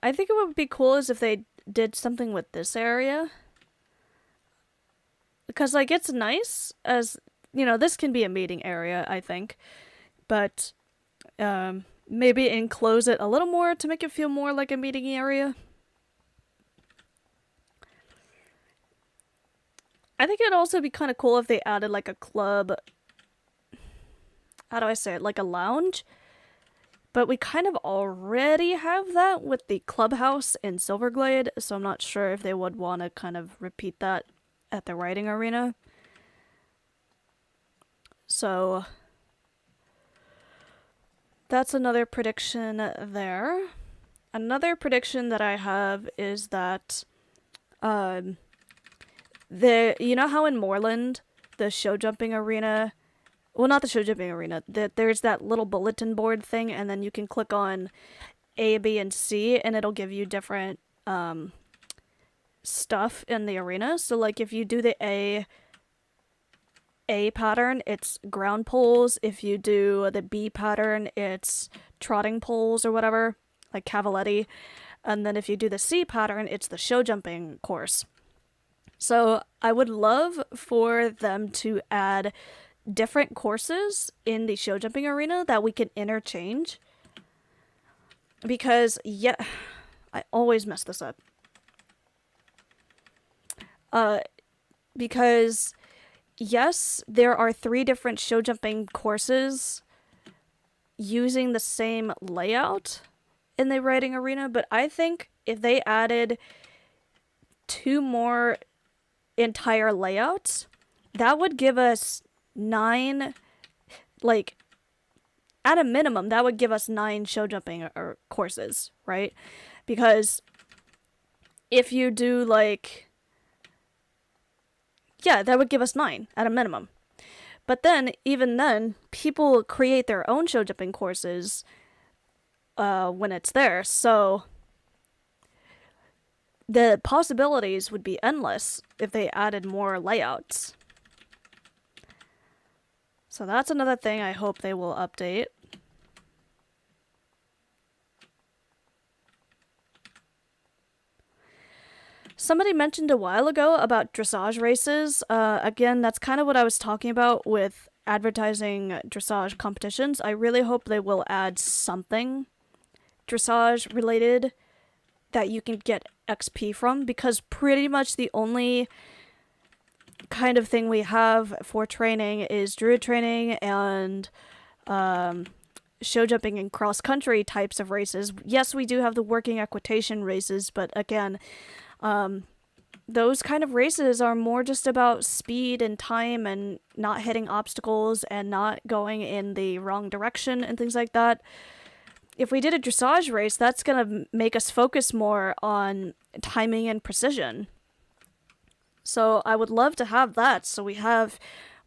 I think it would be cool is if they did something with this area. Because, like, it's nice as, you know, this can be a meeting area, I think. But, maybe enclose it a little more to make it feel more like a meeting area. I think it'd also be kind of cool if they added, like, a club... How do I say it? Like a lounge? But we kind of already have that with the clubhouse in Silverglade, so I'm not sure if they would want to kind of repeat that at the writing arena. So that's another prediction there. Another prediction that I have is that you know how in Moreland the show jumping arena, well, not the show jumping arena, there's that little bulletin board thing, and then you can click on A, B, and C, and it'll give you different stuff in the arena. So, like, if you do the A pattern, it's ground poles. If you do the B pattern, it's trotting poles or whatever, like cavaletti. And then if you do the C pattern, it's the show jumping course. So, I would love for them to add different courses in the show jumping arena that we can interchange, because yeah, I always mess this up, because yes, there are 3 different show jumping courses using the same layout in the writing arena, but I think if they added 2 more entire layouts, that would give us 9, like, at a minimum, that would give us 9 show jumping courses, right? Because if you do, like, yeah, that would give us 9 at a minimum. But then, even then, people create their own show jumping courses when it's there, so the possibilities would be endless if they added more layouts. So that's another thing I hope they will update. Somebody mentioned a while ago about dressage races. Again, that's kind of what I was talking about with advertising dressage competitions. I really hope they will add something dressage related that you can get XP from, because pretty much the only kind of thing we have for training is druid training and show jumping and cross country types of races. Yes, we do have the working equitation races, but again, those kind of races are more just about speed and time and not hitting obstacles and not going in the wrong direction and things like that. If we did a dressage race, that's gonna make us focus more on timing and precision. So I would love to have that, so we have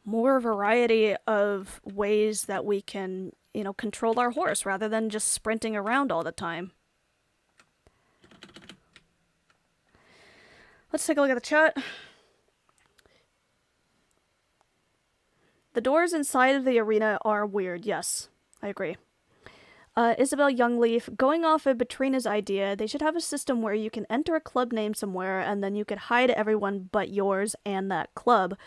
more variety of ways that we can, you know, control our horse rather than just sprinting around all the time. Let's take a look at the chat. The doors inside of the arena are weird. Yes, I agree. Isabel Youngleaf, going off of Betrina's idea, they should have a system where you can enter a club name somewhere and then you could hide everyone but yours and that club.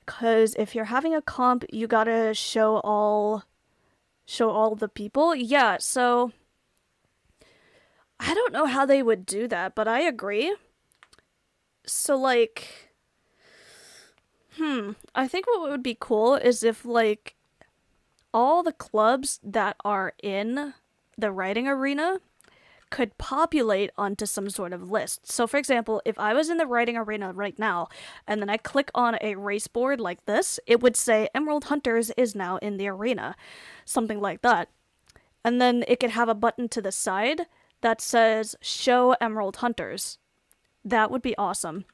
Because if you're having a comp, you gotta show all the people. Yeah, so I don't know how they would do that, but I agree. So, like, I think what would be cool is if, like, all the clubs that are in the writing arena could populate onto some sort of list. So, for example, if I was in the writing arena right now, and then I click on a race board like this, it would say Emerald Hunters is now in the arena. Something like that. And then it could have a button to the side that says Show Emerald Hunters. That would be awesome.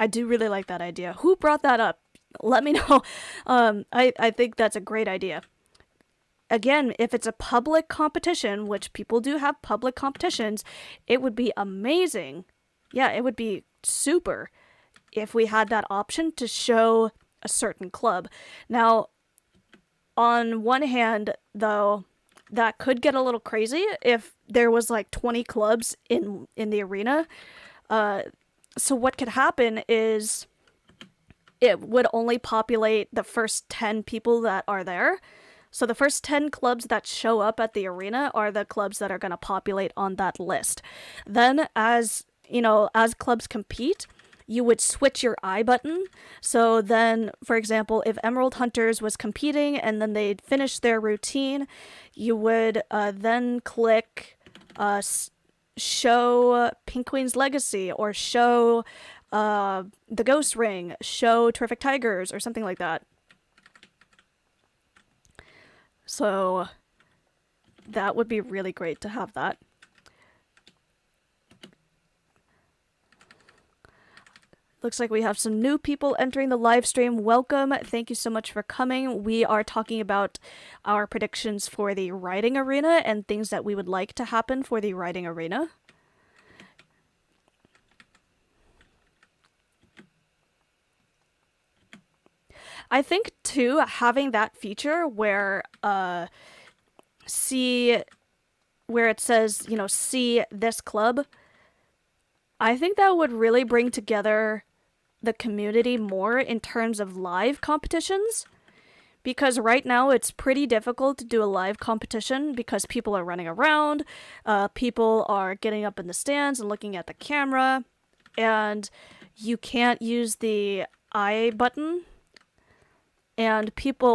I do really like that idea. Who brought that up? Let me know. I think that's a great idea. Again, if it's a public competition, which people do have public competitions, it would be amazing. Yeah, it would be super if we had that option to show a certain club. Now, on one hand, though, that could get a little crazy if there was like 20 clubs in the arena. So what could happen is it would only populate the first 10 people that are there. So the first 10 clubs that show up at the arena are the clubs that are going to populate on that list. Then as clubs compete, you would switch your I button. So then, for example, if Emerald Hunters was competing and then they'd finished their routine, you would then click show Pink Queen's Legacy, or show the Ghost Ring, show Terrific Tigers, or something like that. So that would be really great to have that. Looks like we have some new people entering the live stream. Welcome. Thank you so much for coming. We are talking about our predictions for the writing arena and things that we would like to happen for the writing arena. I think, too, having that feature where it says, you know, see this club, I think that would really bring together the community more in terms of live competitions. Because right now it's pretty difficult to do a live competition because people are running around, people are getting up in the stands and looking at the camera, and you can't use the I button. And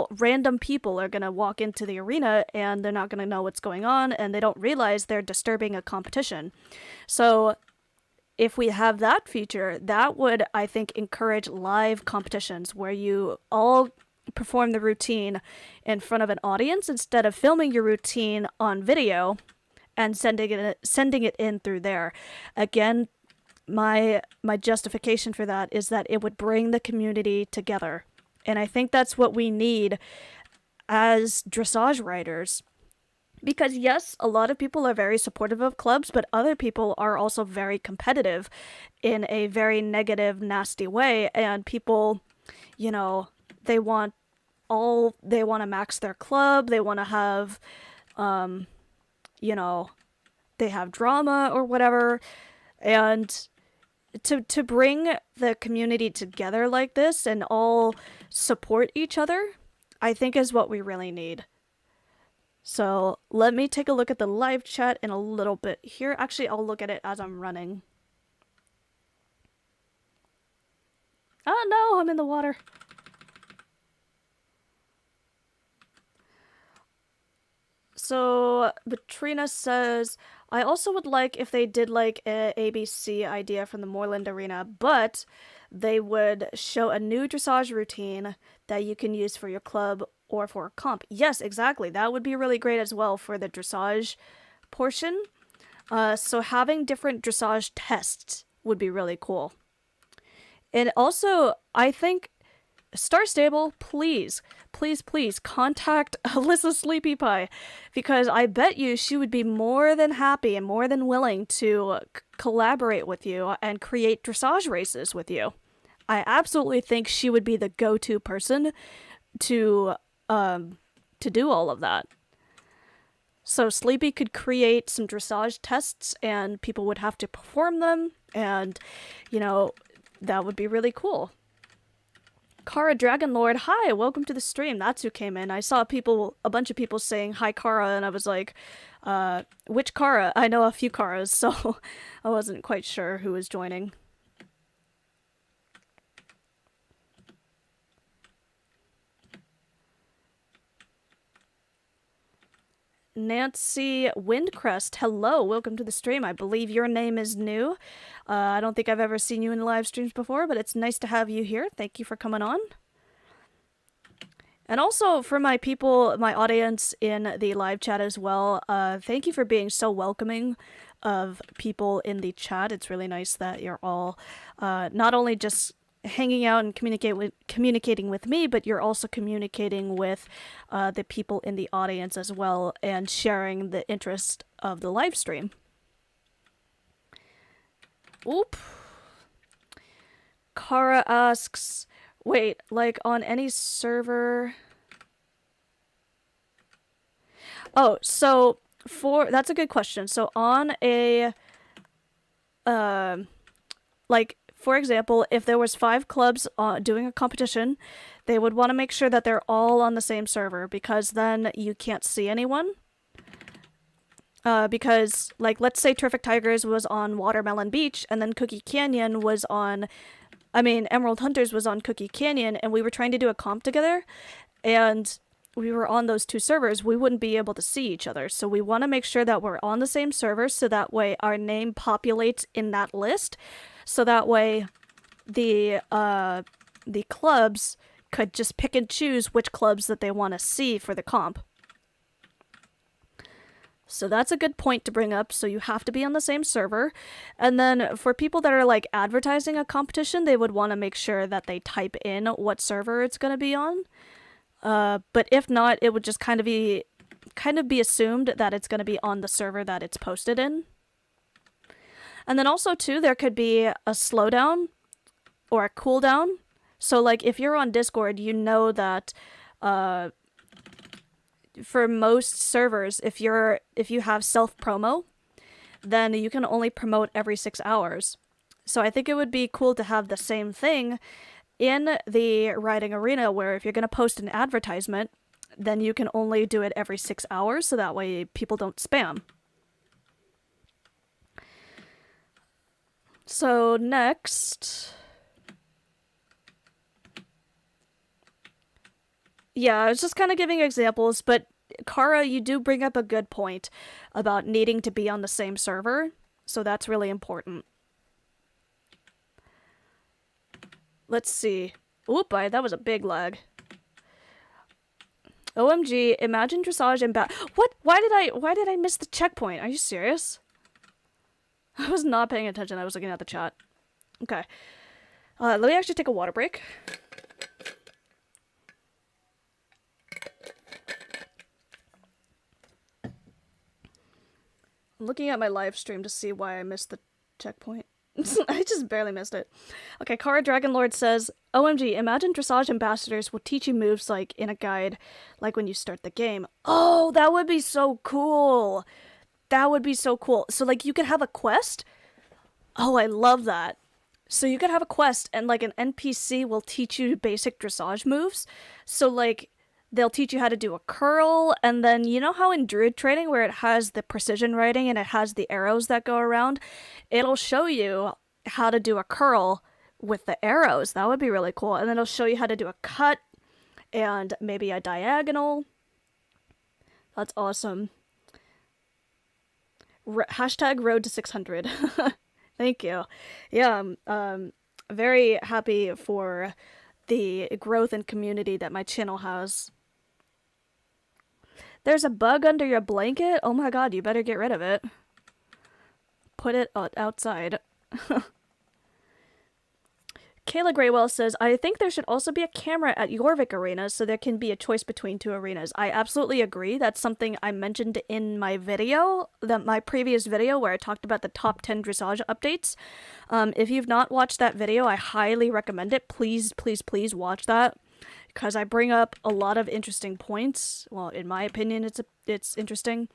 random people are going to walk into the arena and they're not going to know what's going on, and they don't realize they're disturbing a competition. So if we have that feature, that would, I think, encourage live competitions where you all perform the routine in front of an audience instead of filming your routine on video and sending it in through there. Again, my justification for that is that it would bring the community together. And I think that's what we need as dressage writers. Because yes, a lot of people are very supportive of clubs, but other people are also very competitive in a very negative, nasty way. And people, you know, they want to max their club. They want to have, you know, they have drama or whatever. And to bring the community together like this and all support each other, I think is what we really need. So let me take a look at the live chat in a little bit here. Actually, I'll look at it as I'm running. Oh no, I'm in the water. So, Batrina says, I also would like if they did like a ABC idea from the Moorland Arena, but they would show a new dressage routine that you can use for your club or for a comp. Yes, exactly. That would be really great as well for the dressage portion. So having different dressage tests would be really cool. And also, I think Star Stable, please, please, please contact Alyssa Sleepy Pie, because I bet you she would be more than happy and more than willing to collaborate with you and create dressage races with you. I absolutely think she would be the go-to person to do all of that. So Sleepy could create some dressage tests and people would have to perform them, and you know, that would be really cool. Kara Dragonlord, hi, welcome to the stream. That's who came in. I saw a bunch of people saying hi Kara, and I was like, which Kara? I know a few Karas, so I wasn't quite sure who was joining. Nancy Windcrest, hello, welcome to the stream. I believe your name is new. I don't think I've ever seen you in live streams before, but it's nice to have you here. Thank you for coming on. And also for my people, my audience in the live chat as well, thank you for being so welcoming of people in the chat. It's really nice that you're all not only just hanging out and communicating with me, but you're also communicating with the people in the audience as well and sharing the interest of the live stream. Oop. Kara asks, wait, like on any server? Oh, so that's a good question. So on a like, for example, if there was 5 clubs doing a competition, they would want to make sure that they're all on the same server, because then you can't see anyone. Because, like, let's say Terrific Tigers was on Watermelon Beach, and then Cookie Canyon was on, Emerald Hunters was on Cookie Canyon, and we were trying to do a comp together, and we were on those 2 servers, we wouldn't be able to see each other. So we want to make sure that we're on the same server, so that way our name populates in that list. So that way the clubs could just pick and choose which clubs that they want to see for the comp. So that's a good point to bring up. So you have to be on the same server. And then for people that are like advertising a competition, they would want to make sure that they type in what server it's going to be on. But if not, it would just kind of be assumed that it's going to be on the server that it's posted in. And then also too, there could be a slowdown or a cooldown. So like if you're on Discord, you know that for most servers, if you have self promo, then you can only promote every 6 hours. So I think it would be cool to have the same thing in the Riding Arena, where if you're going to post an advertisement, then you can only do it every 6 hours, so that way people don't spam. So next, yeah, I was just kind of giving examples, but Kara, you do bring up a good point about needing to be on the same server, so that's really important. Let's see. Oop, that was a big lag. OMG, imagine dressage and what? Why did I miss the checkpoint? Are you serious? I was not paying attention. I was looking at the chat. Okay. Let me actually take a water break. I'm looking at my live stream to see why I missed the checkpoint. I just barely missed it. Okay, Kara Dragonlord says, OMG, imagine dressage ambassadors will teach you moves like in a guide, like when you start the game. Oh, that would be so cool. That would be so cool. So like you could have a quest. Oh, I love that. So you could have a quest and like an NPC will teach you basic dressage moves. So like they'll teach you how to do a curl, and then you know how in Druid training where it has the precision writing and it has the arrows that go around? It'll show you how to do a curl with the arrows. That would be really cool. And then it'll show you how to do a cut and maybe a diagonal. That's awesome. Hashtag road to 600. Thank you. Yeah, I'm very happy for the growth and community that my channel has. There's a bug under your blanket? Oh my god, you better get rid of it. Put it outside. Kayla Graywell says, I think there should also be a camera at Jorvik Arena so there can be a choice between two arenas. I absolutely agree. That's something I mentioned in my video, my previous video where I talked about the top 10 dressage updates. If you've not watched that video, I highly recommend it. Please, please, please watch that, because I bring up a lot of interesting points. Well, in my opinion, it's interesting.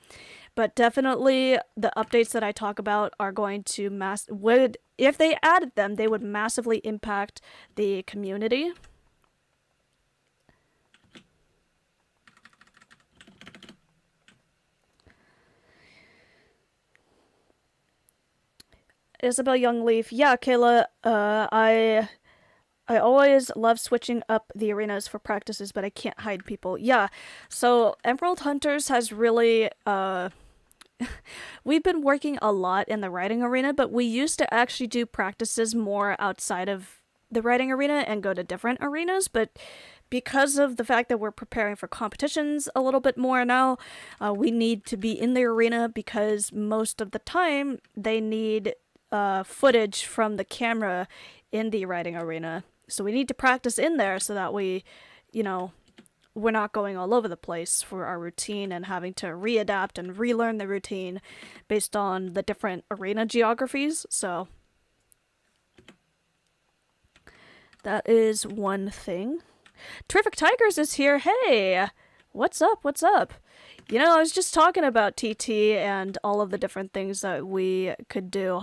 But definitely the updates that I talk about are going to if they added them, they would massively impact the community. Isabel Youngleaf, yeah, Kayla, I always love switching up the arenas for practices, but I can't hide people. Yeah, so Emerald Hunters has really, we've been working a lot in the writing arena, but we used to actually do practices more outside of the writing arena and go to different arenas, but because of the fact that we're preparing for competitions a little bit more now, we need to be in the arena because most of the time they need footage from the camera in the writing arena. So we need to practice in there so that we, we're not going all over the place for our routine and having to readapt and relearn the routine based on the different arena geographies. So that is one thing. Terrific Tigers is here. Hey, what's up? What's up? I was just talking about TT and all of the different things that we could do.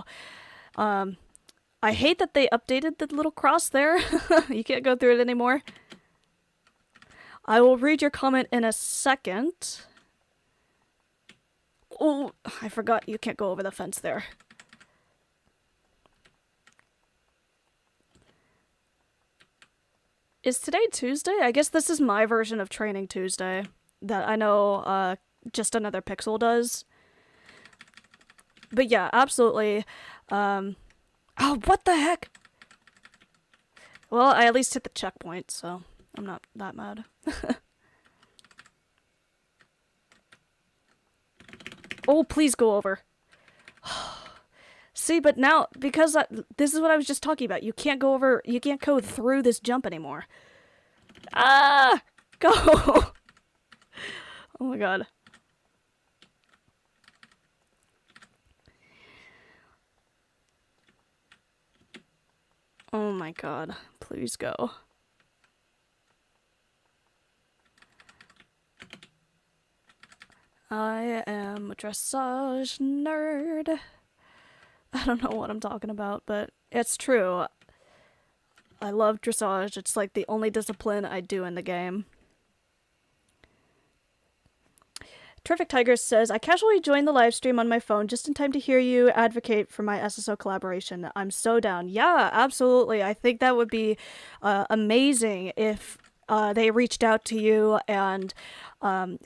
I hate that they updated the little cross there. You can't go through it anymore. I will read your comment in a second. Oh, I forgot you can't go over the fence there. Is today Tuesday? I guess this is my version of Training Tuesday that I know Just Another Pixel does. But yeah, absolutely. Oh, what the heck? Well, I at least hit the checkpoint, so I'm not that mad. Oh, please go over. See, but now, because this is what I was just talking about. You can't go over, you can't go through this jump anymore. Ah! Go! Oh my god. Oh my god. Please go. I am a dressage nerd. I don't know what I'm talking about, but it's true. I love dressage. It's like the only discipline I do in the game. Terrific Tigers says, I casually joined the live stream on my phone just in time to hear you advocate for my SSO collaboration. I'm so down. Yeah, absolutely. I think that would be amazing if they reached out to you and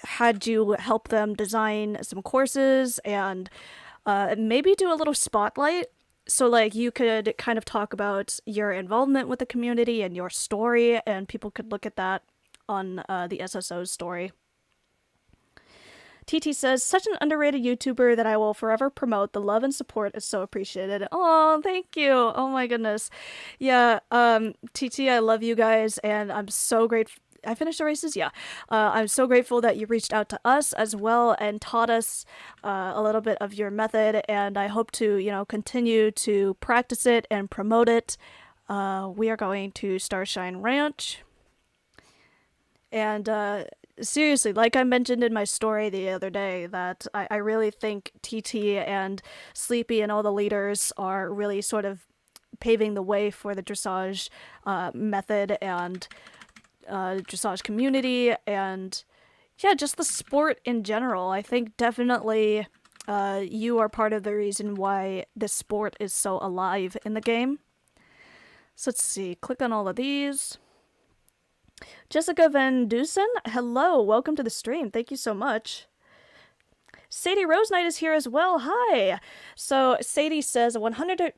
had you help them design some courses and maybe do a little spotlight. So like you could kind of talk about your involvement with the community and your story, and people could look at that on the SSO's story. TT says, such an underrated YouTuber that I will forever promote. The love and support is so appreciated. Oh, thank you. Oh my goodness. Yeah, TT, I love you guys, and I'm so grateful. I finished the races? Yeah. I'm so grateful that you reached out to us as well and taught us a little bit of your method, and I hope to, continue to practice it and promote it. We are going to Starshine Ranch. And seriously, like I mentioned in my story the other day, that I really think TT and Sleepy and all the leaders are really sort of paving the way for the dressage method and dressage community, and yeah, just the sport in general. I think definitely you are part of the reason why this sport is so alive in the game. So let's see, click on all of these. Jessica Van Dusen, hello, welcome to the stream. Thank you so much. Sadie Rose Knight is here as well. Hi. So Sadie says 100%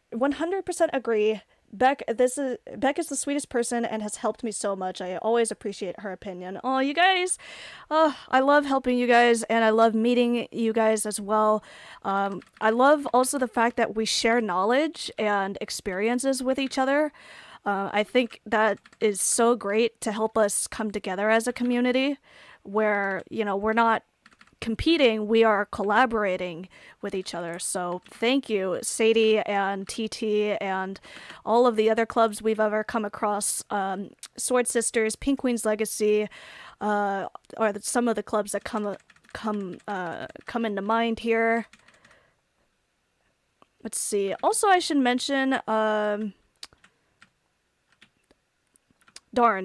agree. Beck is the sweetest person and has helped me so much. I always appreciate her opinion. Oh, you guys, I love helping you guys, and I love meeting you guys as well. I love also the fact that we share knowledge and experiences with each other. I think that is so great to help us come together as a community where, you know, we're not competing, we are collaborating with each other. So thank you, Sadie and TT and all of the other clubs we've ever come across. Sword Sisters, Pink Queen's Legacy, are some of the clubs that come into mind here. Let's see. Also, I should mention, darn,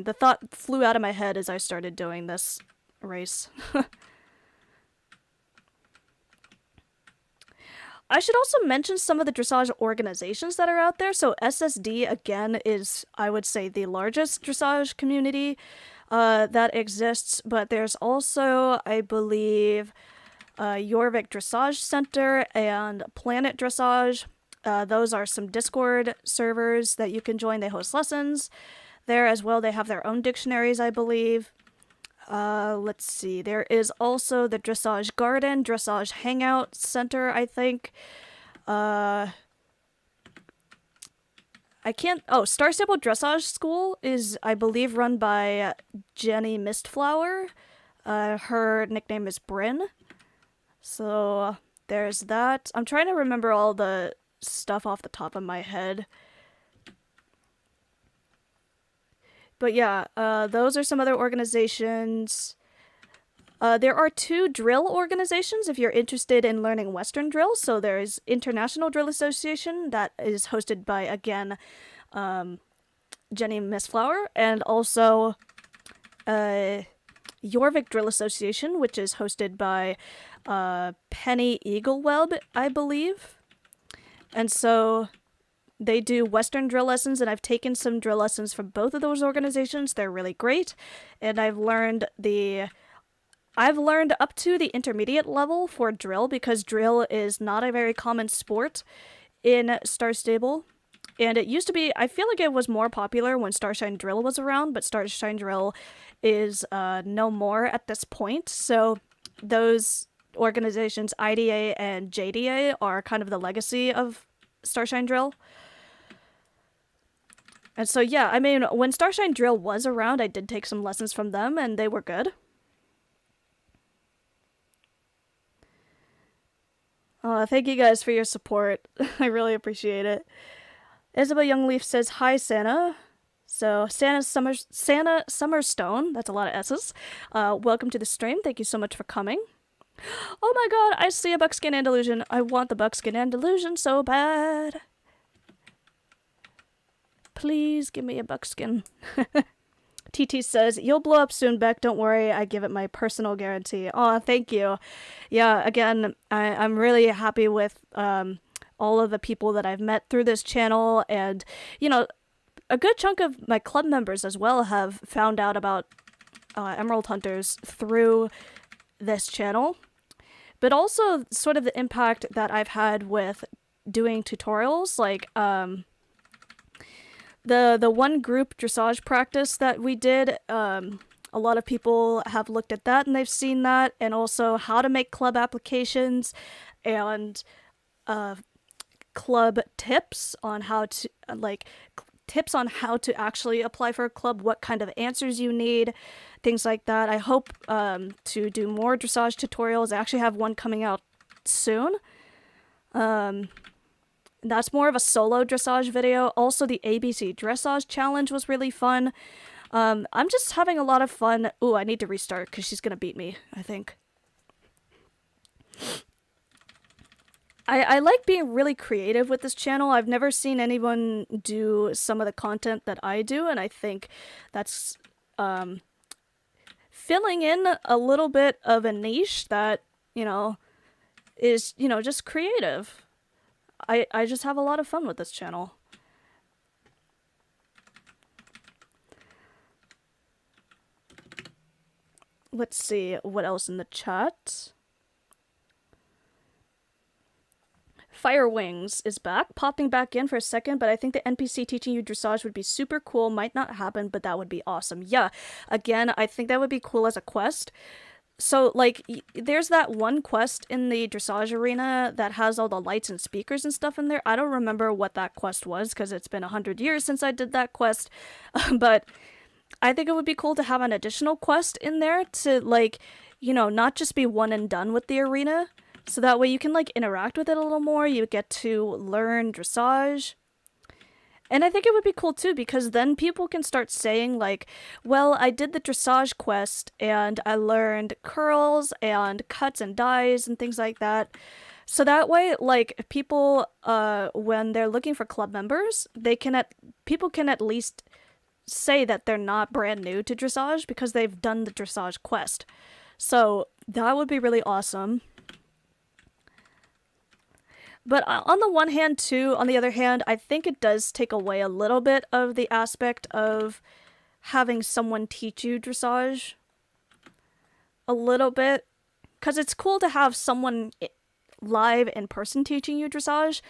the thought flew out of my head as I started doing this race. I should also mention some of the dressage organizations that are out there. So SSD, again, is, I would say, the largest dressage community that exists. But there's also, I believe, Jorvik Dressage Center and Planet Dressage. Those are some Discord servers that you can join. They host lessons there as well. They have their own dictionaries, I believe. Let's see. There is also the Dressage Garden, Dressage Hangout Center, I think. I can't... Oh, Star Stable Dressage School is, I believe, run by Jenny Mistflower. Her nickname is Bryn. So, there's that. I'm trying to remember all the stuff off the top of my head. But yeah, those are some other organizations. There are 2 drill organizations if you're interested in learning Western drill. So there's International Drill Association that is hosted by, again, Jenny Mistflower, and also Jorvik Drill Association, which is hosted by Penny Eagleweb, I believe. And so they do Western drill lessons, and I've taken some drill lessons from both of those organizations. They're really great, and I've learned up to the intermediate level for drill, because drill is not a very common sport in Star Stable. And it used to be, I feel like it was more popular when Starshine Drill was around, but Starshine Drill is no more at this point. So those organizations, IDA and JDA, are kind of the legacy of Starshine Drill. And so, yeah, I mean, when Starshine Drill was around, I did take some lessons from them, and they were good. Thank you guys for your support. I really appreciate it. Isabel Youngleaf says, hi, Santa. So, Santa Summerstone, that's a lot of S's. Welcome to the stream. Thank you so much for coming. Oh my god, I see a buckskin Andalusian. I want the buckskin Andalusian so bad. Please give me a buckskin. TT says, you'll blow up soon, Beck. Don't worry. I give it my personal guarantee. Oh, thank you. Yeah, again, I'm really happy with all of the people that I've met through this channel. And, you know, a good chunk of my club members as well have found out about Emerald Hunters through this channel. But also sort of the impact that I've had with doing tutorials, like the one group dressage practice that we did. A lot of people have looked at that and they've seen that, and also how to make club applications and club tips on how to actually apply for a club, what kind of answers you need, things like that. I hope to do more dressage tutorials. I actually have one coming out soon. That's more of a solo dressage video. Also, the ABC Dressage Challenge was really fun. I'm just having a lot of fun. Ooh, I need to restart because she's gonna beat me, I think. I like being really creative with this channel. I've never seen anyone do some of the content that I do, and I think that's filling in a little bit of a niche that, you know, is, you know, just creative. I just have a lot of fun with this channel. let's see what else in the chat. Fire Wings is back, popping back in for a second, but I think the NPC teaching you dressage would be super cool. Might not happen, but that would be awesome. Yeah, again, I think that would be cool as a quest. So, like, there's that one quest in the dressage arena that has all the lights and speakers and stuff in there. I don't remember what that quest was, because it's been 100 years since I did that quest, but I think it would be cool to have an additional quest in there to, like, you know, not just be one and done with the arena. So that way you can, like, interact with it a little more. You get to learn dressage. And I think it would be cool, too, because then people can start saying, like, well, I did the dressage quest, and I learned curls and cuts and dyes and things like that. So that way, like, people, when they're looking for club members, people can at least say that they're not brand new to dressage because they've done the dressage quest. So that would be really awesome. But on the one hand, too, on the other hand, I think it does take away a little bit of the aspect of having someone teach you dressage. A little bit. Because it's cool to have someone live in person teaching you dressage.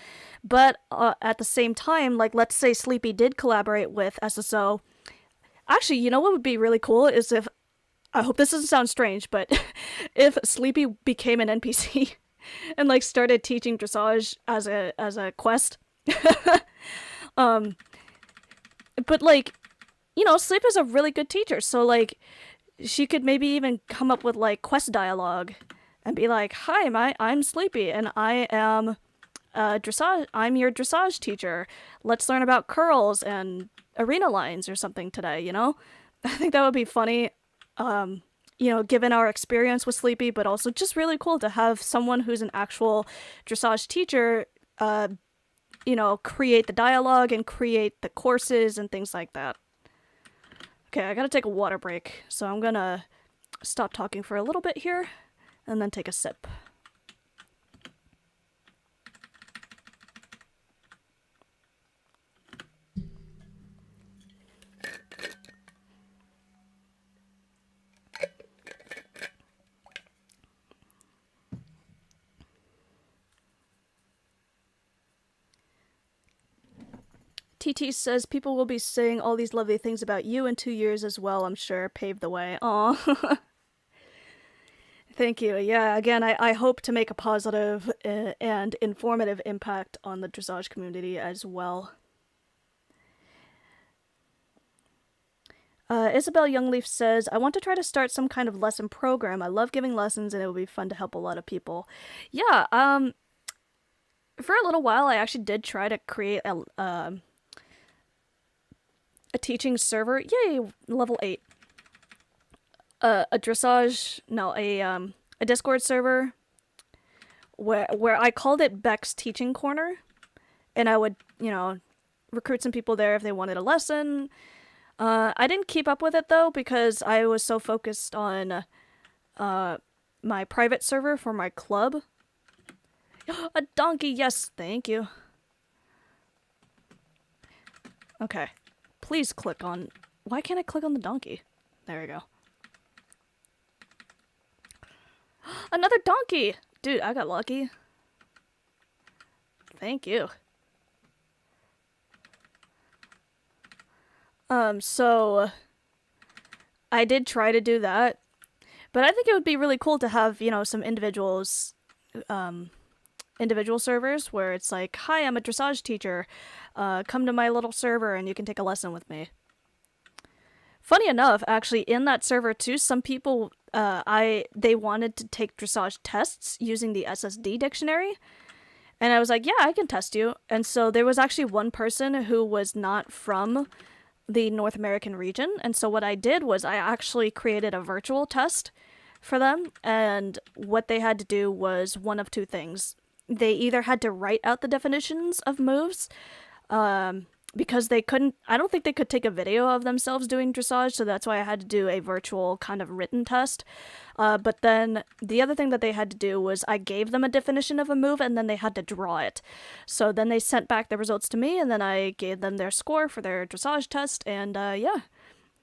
But at the same time, like, let's say Sleepy did collaborate with SSO. Actually, you know what would be really cool is if, I hope this doesn't sound strange, but if Sleepy became an NPC. And, like, started teaching dressage as a quest. But, like, you know, Sleep is a really good teacher, so, like, she could maybe even come up with, like, quest dialogue and be like, hi, I'm Sleepy, and I am I'm your dressage teacher. Let's learn about curls and arena lines or something today, you know? I think that would be funny. You know, given our experience with Sleepy, but also just really cool to have someone who's an actual dressage teacher, you know, create the dialogue and create the courses and things like that. Okay, I gotta take a water break, so I'm gonna stop talking for a little bit here, and then take a sip. TT says people will be saying all these lovely things about you in 2 years as well, I'm sure. Pave the way. Aw. Thank you. Yeah, again, I hope to make a positive and informative impact on the dressage community as well. Isabel Youngleaf says, I want to try to start some kind of lesson program. I love giving lessons and it would be fun to help a lot of people. Yeah, for a little while I actually did try to create a teaching server. Yay, level 8. A dressage, no, a Discord server where I called it Beck's Teaching Corner, and I would, you know, recruit some people there if they wanted a lesson. I didn't keep up with it though because I was so focused on my private server for my club. A donkey, yes, thank you. Okay. Please click on... Why can't I click on the donkey? There we go. Another donkey! Dude, I got lucky. Thank you. So... I did try to do that. But I think it would be really cool to have, you know, some individuals... individual servers where it's like, hi, I'm a dressage teacher. Come to my little server and you can take a lesson with me. Funny enough, actually, in that server too, some people, they wanted to take dressage tests using the SSD dictionary. And I was like, yeah, I can test you. And so there was actually one person who was not from the North American region. And so what I did was I actually created a virtual test for them. And what they had to do was one of two things. They either had to write out the definitions of moves, because they couldn't, I don't think they could take a video of themselves doing dressage, so that's why I had to do a virtual kind of written test. But then the other thing that they had to do was I gave them a definition of a move and then they had to draw it. So then they sent back the results to me and then I gave them their score for their dressage test, and yeah,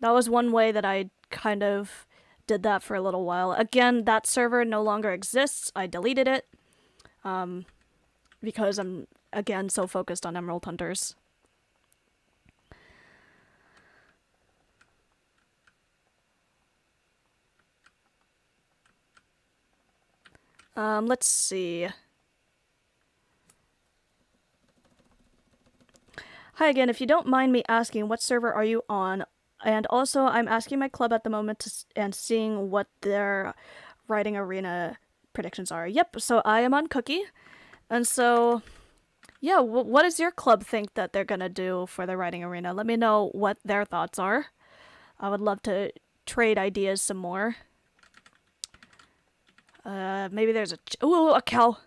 that was one way that I kind of did that for a little while. Again, that server no longer exists. I deleted it because I'm, again, so focused on Emerald Hunters. Let's see. Hi again, if you don't mind me asking, what server are you on? And also, I'm asking my club at the moment and seeing what their writing arena predictions are. Yep, so I am on Cookie. And so, yeah, what does your club think that they're gonna do for the writing arena? Let me know what their thoughts are. I would love to trade ideas some more. Maybe there's ooh, a cow.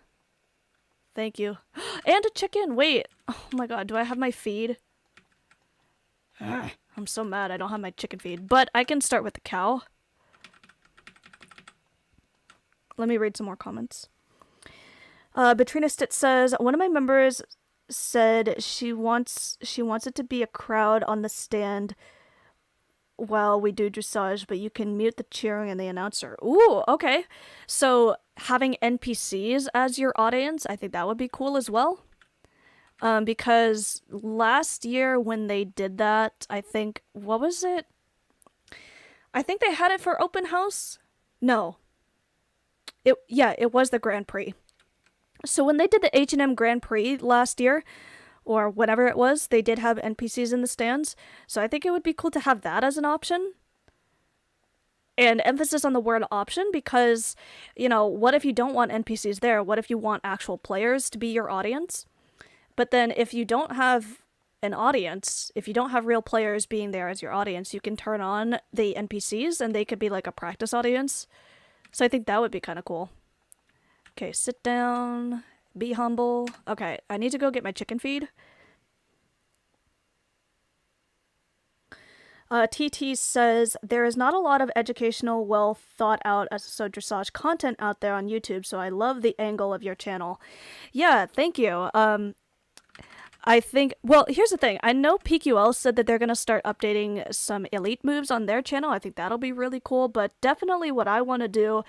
Thank you. And a chicken! Wait! Oh my god, do I have my feed? I'm so mad I don't have my chicken feed. But I can start with the cow. Let me read some more comments. Betrina Stitt says, one of my members said she wants it to be a crowd on the stand while we do dressage, but you can mute the cheering and the announcer. Ooh, okay. So having NPCs as your audience, I think that would be cool as well. Because last year when they did that, I think, what was it? I think they had it for open house? No. It was the Grand Prix. So when they did the H&M Grand Prix last year, or whatever it was, they did have NPCs in the stands. So I think it would be cool to have that as an option. And emphasis on the word option because, you know, what if you don't want NPCs there? What if you want actual players to be your audience? But then if you don't have an audience, if you don't have real players being there as your audience, you can turn on the NPCs and they could be like a practice audience. So I think that would be kind of cool. Okay, sit down, be humble. Okay, I need to go get my chicken feed. TT says, there is not a lot of educational, well thought out episode dressage content out there on YouTube, so I love the angle of your channel. Yeah, thank you. I think, well, here's the thing. I know PQL said that they're going to start updating some elite moves on their channel. I think that'll be really cool, but definitely what I want to do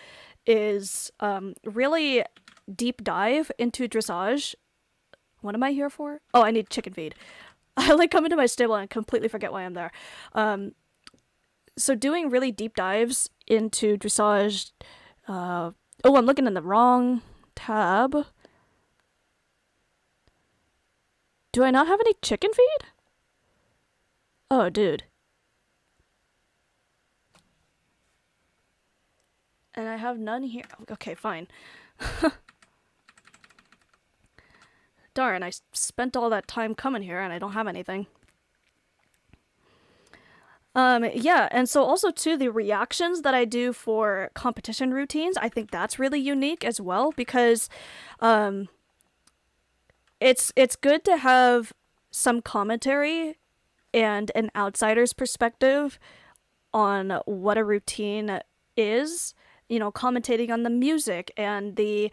is really deep dive into dressage. What am I here for? Oh, I need chicken feed. I like come into my stable and completely forget why I'm there. So doing really deep dives into dressage. Oh, I'm looking in the wrong tab. Do I not have any chicken feed? Oh, dude. And I have none here. Okay, fine. Darn, I spent all that time coming here and I don't have anything. Yeah, and so also too, the reactions that I do for competition routines, I think that's really unique as well because it's good to have some commentary and an outsider's perspective on what a routine is, you know, commentating on the music and the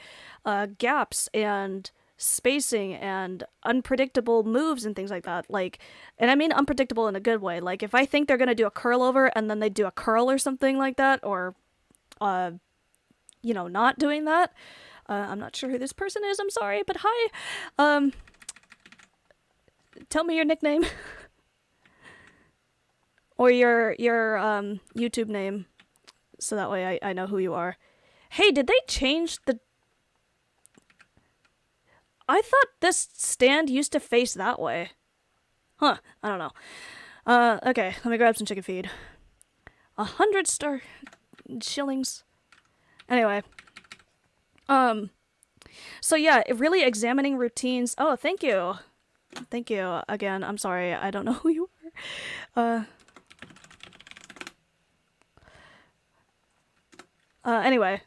gaps and spacing and unpredictable moves and things like that. Like, and I mean unpredictable in a good way. Like, if I think they're gonna do a curl over and then they do a curl or something like that, or you know, not doing that. I'm not sure who this person is, I'm sorry, but hi. Tell me your nickname. Or your YouTube name, so that way I know who you are. Hey, did they change the... I thought this stand used to face that way. Huh, I don't know. Okay, let me grab some chicken feed. 100 star shillings. Anyway. So yeah, really examining routines. Oh, thank you. Thank you again. I'm sorry, I don't know who you are. Anyway.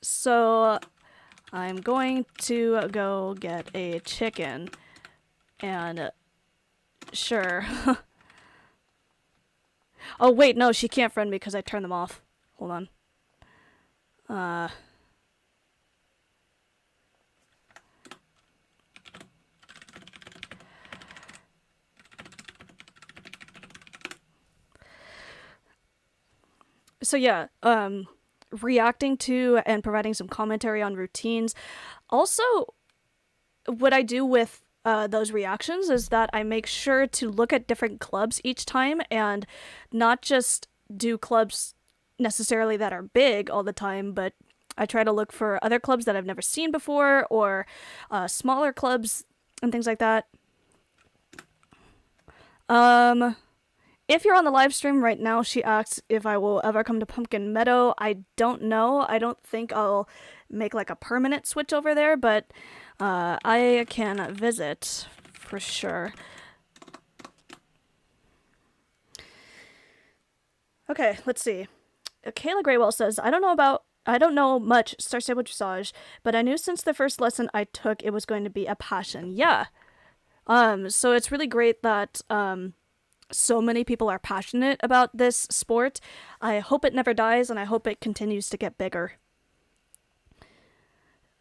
So I'm going to go get a chicken. And sure. Oh wait, no, she can't friend me because I turned them off. Hold on. So yeah, reacting to and providing some commentary on routines. Also, what I do with those reactions is that I make sure to look at different clubs each time and not just do clubs necessarily that are big all the time, but I try to look for other clubs that I've never seen before, or smaller clubs and things like that. If you're on the live stream right now, she asks if I will ever come to Pumpkin Meadow. I don't know. I don't think I'll make like a permanent switch over there, but I can visit for sure. Okay, let's see. Kayla Graywell says, I don't know much Star Stable Dressage, but I knew since the first lesson I took it was going to be a passion. Yeah. So it's really great that so many people are passionate about this sport. I hope it never dies, and I hope it continues to get bigger.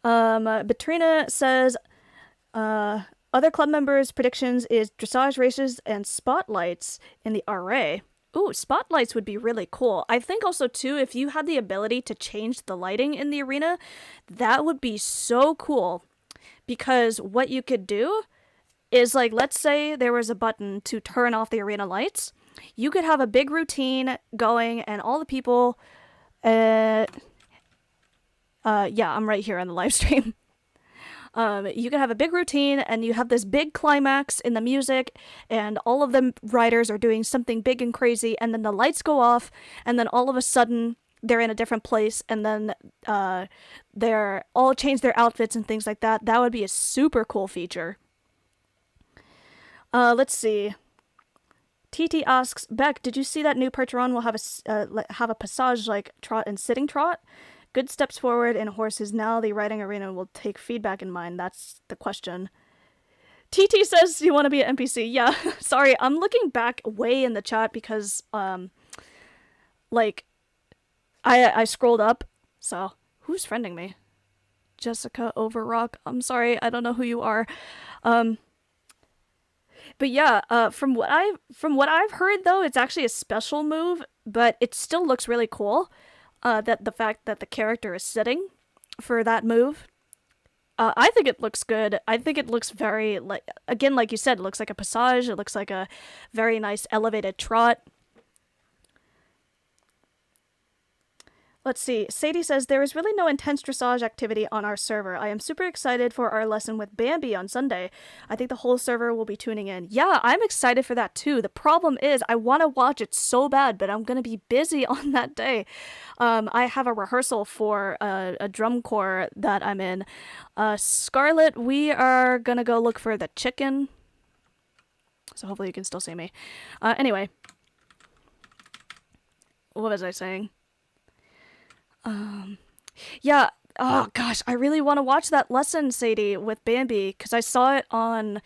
Betrina says, other club members' predictions is dressage races and spotlights in the RA. Ooh, spotlights would be really cool. I think also, too, if you had the ability to change the lighting in the arena, that would be so cool. Because what you could do is, like, let's say there was a button to turn off the arena lights. You could have a big routine going, and all the people... yeah, I'm right here on the live stream. You can have a big routine, and you have this big climax in the music, and all of the riders are doing something big and crazy, and then the lights go off, and then all of a sudden they're in a different place, and then they're all change their outfits and things like that. That would be a super cool feature. Let's see. TT asks, Beck, did you see that new Percheron will have a passage like trot and sitting trot? Good steps forward in horses. Now the riding arena will take feedback in mind. That's the question. TT says you want to be an NPC. Yeah, sorry. I'm looking back way in the chat because, like, I scrolled up. So, who's friending me? Jessica Overrock. I'm sorry. I don't know who you are. But yeah, from what I've heard though, it's actually a special move, but it still looks really cool. That the fact that the character is sitting for that move. I think it looks good. I think it looks very, like you said, it looks like a passage. It looks like a very nice elevated trot. Let's see. Sadie says, there is really no intense dressage activity on our server. I am super excited for our lesson with Bambi on Sunday. I think the whole server will be tuning in. Yeah, I'm excited for that too. The problem is I want to watch it so bad, but I'm going to be busy on that day. I have a rehearsal for a drum corps that I'm in. Scarlett, we are going to go look for the chicken. So hopefully you can still see me. Anyway. What was I saying? Yeah, oh gosh, I really want to watch that lesson, Sadie, with Bambi, because I saw it on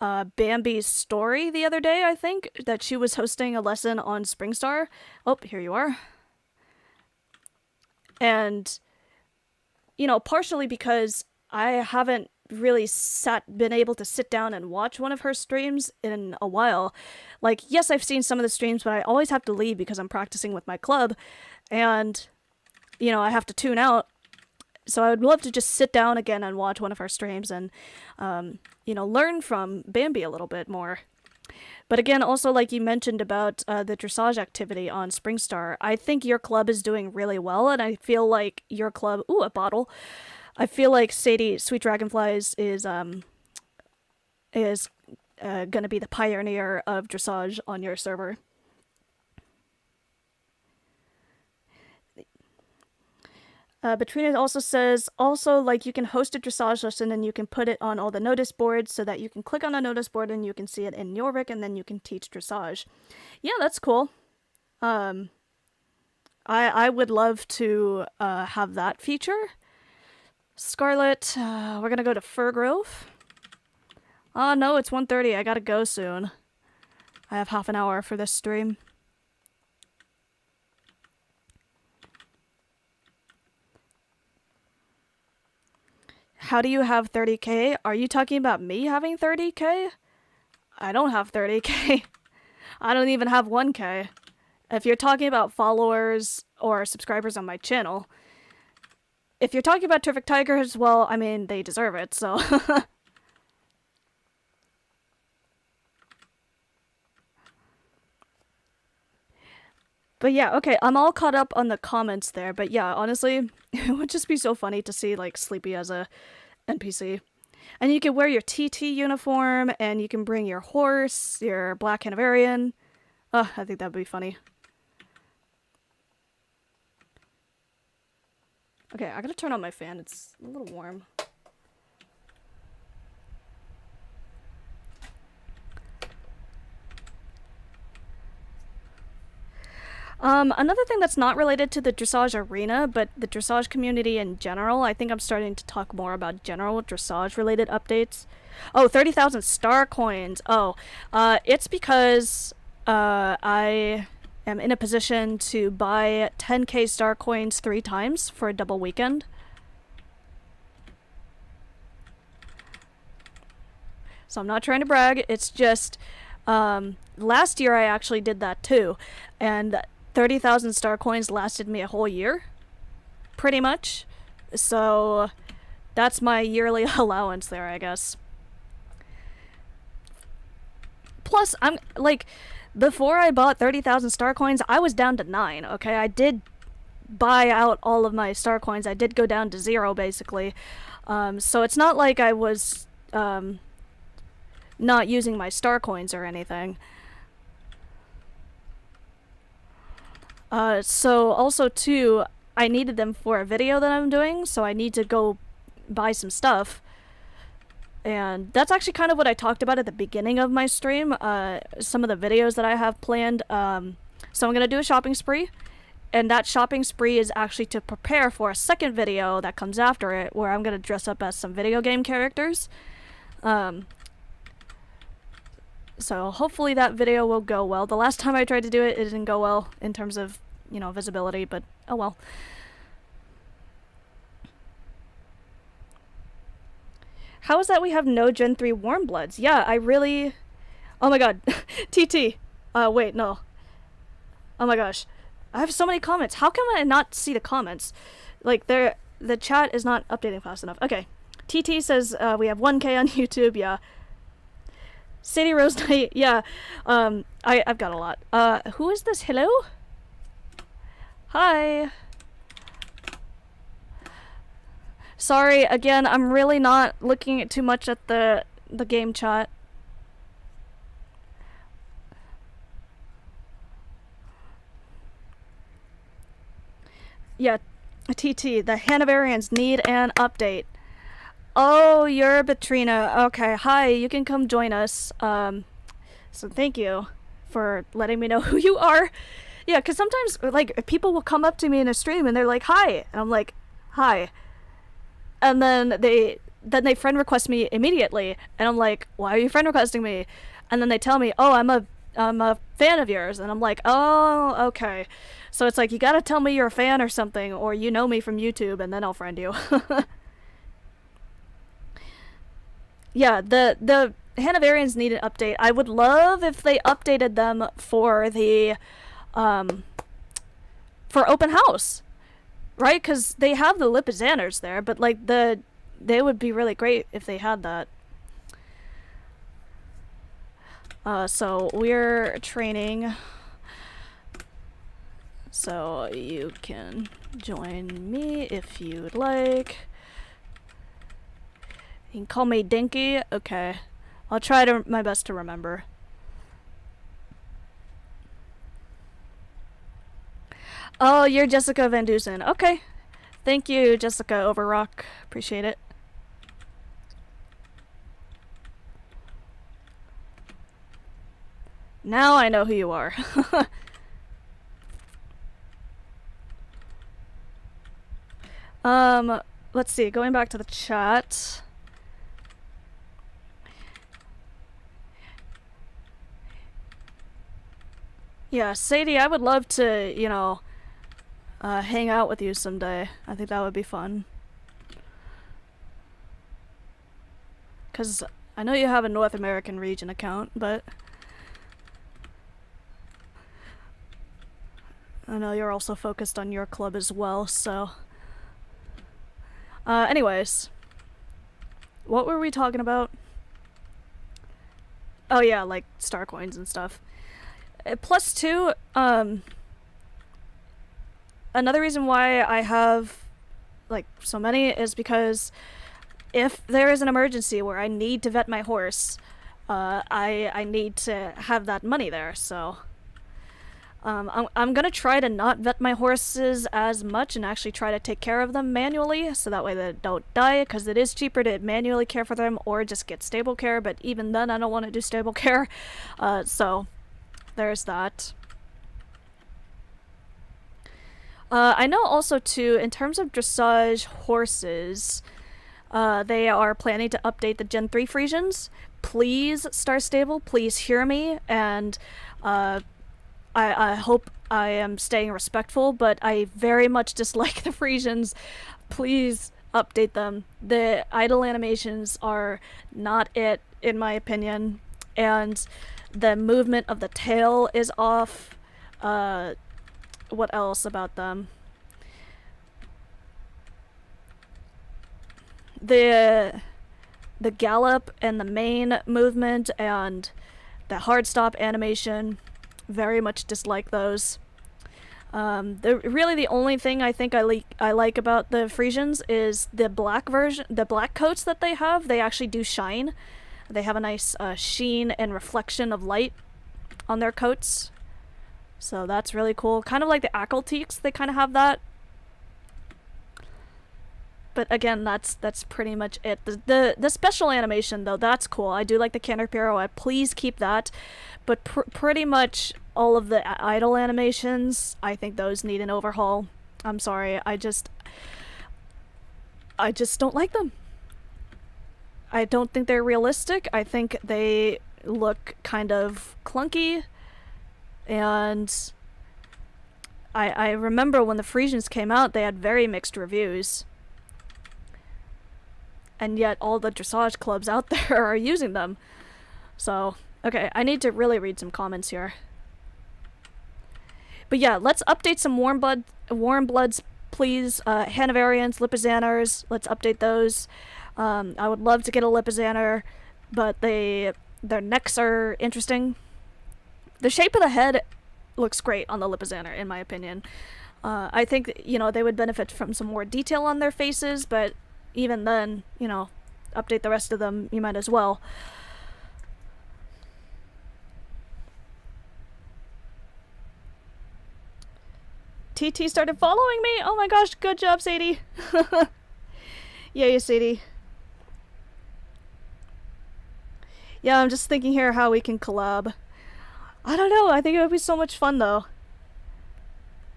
Bambi's story the other day, I think, that she was hosting a lesson on SpringStar. Oh, here you are. And, you know, partially because I haven't really been able to sit down and watch one of her streams in a while. Like, yes, I've seen some of the streams, but I always have to leave because I'm practicing with my club, and... you know, I have to tune out. So I would love to just sit down again and watch one of our streams and, you know, learn from Bambi a little bit more. But again, also like you mentioned about the dressage activity on SpringStar, I think your club is doing really well, and I feel like your club... ooh, a bottle. I feel like Sadie Sweet Dragonflies is gonna be the pioneer of dressage on your server. Betrina also says, like, you can host a dressage lesson and you can put it on all the notice boards so that you can click on a notice board and you can see it in Jorvik, and then you can teach dressage. Yeah, that's cool. I would love to have that feature. Scarlett, we're gonna go to Firgrove. Oh no, it's 1:30. I gotta go soon. I have half an hour for this stream. How do you have 30k? Are you talking about me having 30k? I don't have 30k. I don't even have 1k. If you're talking about followers or subscribers on my channel, if you're talking about Terrific Tigers, well, I mean, they deserve it, so. But yeah, okay, I'm all caught up on the comments there, but yeah, honestly, it would just be so funny to see, like, Sleepy as a NPC. And you can wear your TT uniform, and you can bring your horse, your Black Hanoverian. Oh, I think that'd be funny. Okay, I gotta turn on my fan, it's a little warm. Another thing that's not related to the dressage arena, but the dressage community in general, I think I'm starting to talk more about general dressage related updates. Oh, 30,000 star coins. Oh, it's because, I am in a position to buy 10k star coins 3 times for a double weekend. So I'm not trying to brag, it's just, last year I actually did that too, and 30,000 star coins lasted me a whole year, pretty much. So that's my yearly allowance there, I guess. Plus, I'm like, before I bought 30,000 star coins, I was down to 9, okay? I did buy out all of my star coins. I did go down to 0, basically. So it's not like I was not using my star coins or anything. So also too, I needed them for a video that I'm doing, so I need to go buy some stuff. And that's actually kind of what I talked about at the beginning of my stream, some of the videos that I have planned. So I'm gonna do a shopping spree, and that shopping spree is actually to prepare for a second video that comes after it, where I'm gonna dress up as some video game characters. So hopefully that video will go well. The last time I tried to do it, it didn't go well in terms of, you know, visibility, but oh well. How is that we have no Gen 3 warm bloods? Yeah, I really... Oh my god. TT. Wait, no. Oh my gosh. I have so many comments. How can I not see the comments? Like, the chat is not updating fast enough. Okay. TT says we have 1k on YouTube, yeah. Sadie Rose Knight, yeah. I've got a lot. Who is this? Hello? Hi. Sorry, again, I'm really not looking at too much at the game chat. Yeah, TT, the Hanoverians need an update. Oh, you're Batrina. Okay, hi, you can come join us. So thank you for letting me know who you are. Yeah, because sometimes, like, people will come up to me in a stream and they're like, hi. And I'm like, hi. And then they friend request me immediately. And I'm like, why are you friend requesting me? And then they tell me, oh, I'm a fan of yours. And I'm like, oh, okay. So it's like, you gotta tell me you're a fan or something, or you know me from YouTube, and then I'll friend you. Yeah, the Hanoverians need an update. I would love if they updated them for the, for open house, right? Because they have the Lipizanders there, but like they would be really great if they had that. So we're training, so you can join me if you'd like. You can call me Dinky. Okay. I'll try my best to remember. Oh, you're Jessica Van Dusen. Okay. Thank you, Jessica Overrock. Appreciate it. Now I know who you are. Let's see. Going back to the chat. Yeah, Sadie, I would love to, you know, hang out with you someday. I think that would be fun. Because I know you have a North American region account, but... I know you're also focused on your club as well, so... anyways. What were we talking about? Oh yeah, like star coins and stuff. +2, another reason why I have, like, so many is because if there is an emergency where I need to vet my horse, I need to have that money there, so... I'm gonna try to not vet my horses as much and actually try to take care of them manually, so that way they don't die, because it is cheaper to manually care for them or just get stable care, but even then I don't want to do stable care, so there's that. I know also too, in terms of dressage horses, they are planning to update the Gen 3 Frisians. Please, Star Stable, please hear me, and I hope I am staying respectful, but I very much dislike the Frisians. Please update them. The idle animations are not it, in my opinion, and the movement of the tail is off. What else about them? The gallop and the main movement and the hard stop animation, very much dislike those. Really the only thing I think I like about the Frisians is the black version, the black coats that they have. They actually do shine. They have a nice sheen and reflection of light on their coats. So that's really cool. Kind of like the Akelteeks, they kind of have that. But again, that's pretty much it. The special animation, though, that's cool. I do like the Canterpiro. Please keep that. But pretty much all of the idle animations, I think those need an overhaul. I'm sorry. I just don't like them. I don't think they're realistic. I think they look kind of clunky. And I remember when the Frisians came out, they had very mixed reviews. And yet all the dressage clubs out there are using them. So, okay, I need to really read some comments here. But yeah, let's update some warm bloods, please. Hanoverians, Lipizaners, let's update those. I would love to get a Lipizaner, but their necks are interesting. The shape of the head looks great on the Lipizaner, in my opinion. I think, you know, they would benefit from some more detail on their faces, but even then, you know, update the rest of them, you might as well. TT started following me! Oh my gosh, good job, Sadie! Yay, Sadie. Yeah, I'm just thinking here how we can collab. I don't know, I think it would be so much fun, though.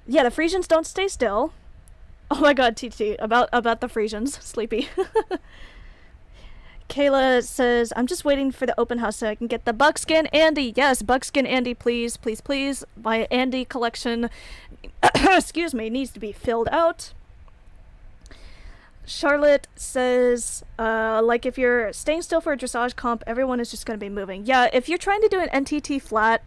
Yeah, the Frisians don't stay still. Oh my god, TT, about the Frisians. Sleepy. Kayla says, I'm just waiting for the open house so I can get the Buckskin Andy. Yes, Buckskin Andy, please, please, please. My Andy collection, excuse me, needs to be filled out. Charlotte says, like if you're staying still for a dressage comp, everyone is just going to be moving. Yeah, if you're trying to do an NTT flat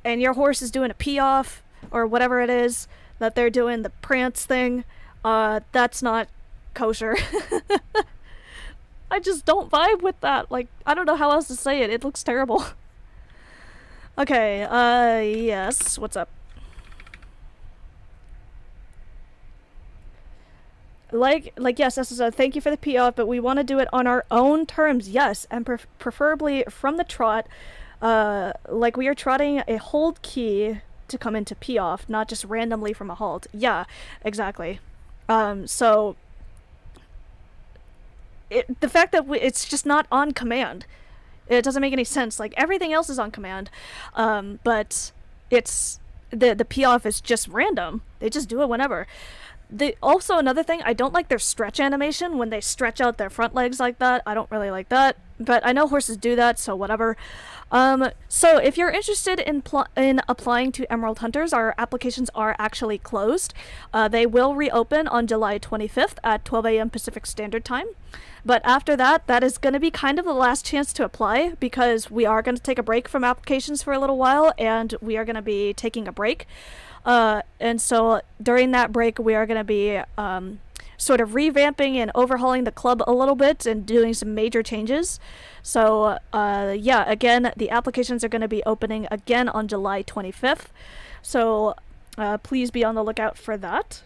and your horse is doing a pee-off or whatever it is that they're doing, the prance thing, that's not kosher. I just don't vibe with that. Like, I don't know how else to say it. It looks terrible. Okay, yes. What's up? Like yes, SSO, thank you for the pee-off, but we want to do it on our own terms, yes, and preferably from the trot, like we are trotting a hold key to come into pee-off, not just randomly from a halt. Yeah, exactly. So the fact that it's just not on command, it doesn't make any sense. Like, everything else is on command, but it's the pee-off is just random. They just do it whenever. Also, another thing, I don't like their stretch animation when they stretch out their front legs like that. I don't really like that, but I know horses do that, so whatever. So if you're interested in applying to Emerald Hunters, our applications are actually closed. They will reopen on July 25th at 12 a.m. Pacific Standard Time. But after that, that is going to be kind of the last chance to apply, because we are going to take a break from applications for a little while, and we are going to be taking a break. And so during that break, we are going to be sort of revamping and overhauling the club a little bit and doing some major changes. So yeah, again, the applications are going to be opening again on July 25th. So please be on the lookout for that.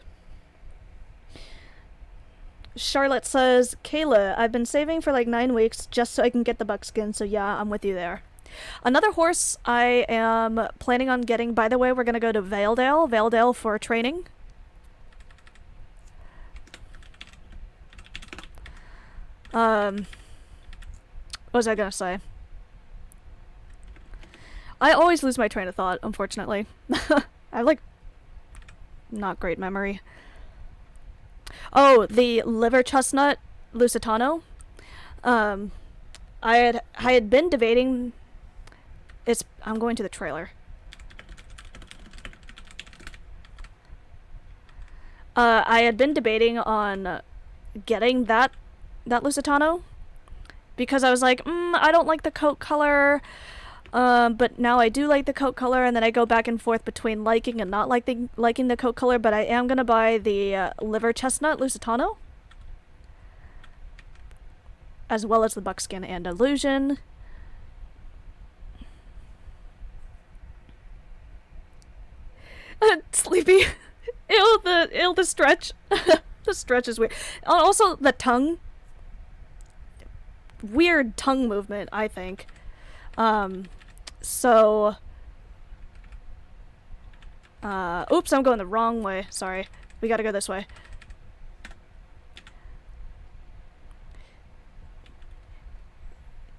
Charlotte says, Kayla, I've been saving for like 9 weeks just so I can get the buckskin, so yeah, I'm with you there. Another horse I am planning on getting, by the way, we're going to go to Valedale for training. What was I going to say? I always lose my train of thought, unfortunately. I have like not great memory. Oh, the liver chestnut Lusitano. I had been debating. I'm going to the trailer. I had been debating on getting that Lusitano because I was like, I don't like the coat color. But now I do like the coat color, and then I go back and forth between liking and not liking the coat color, but I am going to buy the liver chestnut Lusitano, as well as the buckskin Andalusian. Sleepy. The stretch. The stretch is weird. Also, the tongue. Weird tongue movement, I think. So, oops, I'm going the wrong way. Sorry. We gotta go this way.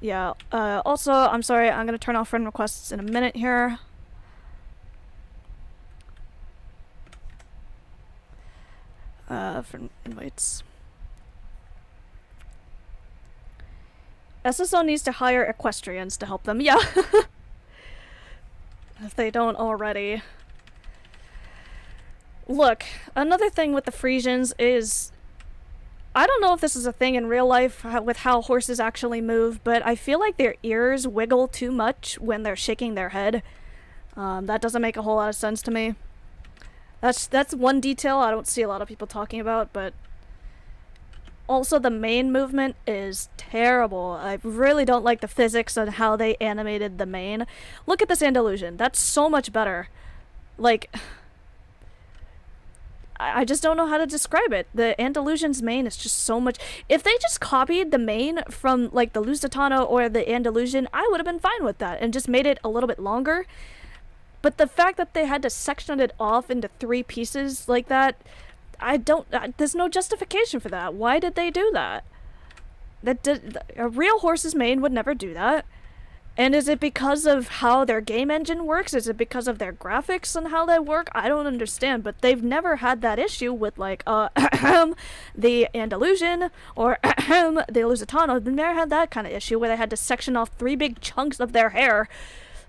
Yeah, also, I'm sorry, I'm gonna turn off friend requests in a minute here. Friend invites. SSO needs to hire equestrians to help them. Yeah. If they don't already. Look, another thing with the Frisians is, I don't know if this is a thing in real life with how horses actually move, but I feel like their ears wiggle too much when they're shaking their head. That doesn't make a whole lot of sense to me. That's one detail I don't see a lot of people talking about, but also the mane movement is terrible. I really don't like the physics on how they animated the mane. Look at this Andalusian. That's so much better. Like, I just don't know how to describe it. The Andalusian's mane is just so much. If they just copied the mane from like the Lusitano or the Andalusian, I would have been fine with that and just made it a little bit longer. But the fact that they had to section it off into 3 pieces like that, there's no justification for that. Why did they do that? A real horse's mane would never do that. And is it because of how their game engine works? Is it because of their graphics and how they work? I don't understand, but they've never had that issue with like the Andalusian or the Lusitano. They've never had that kind of issue where they had to section off 3 big chunks of their hair.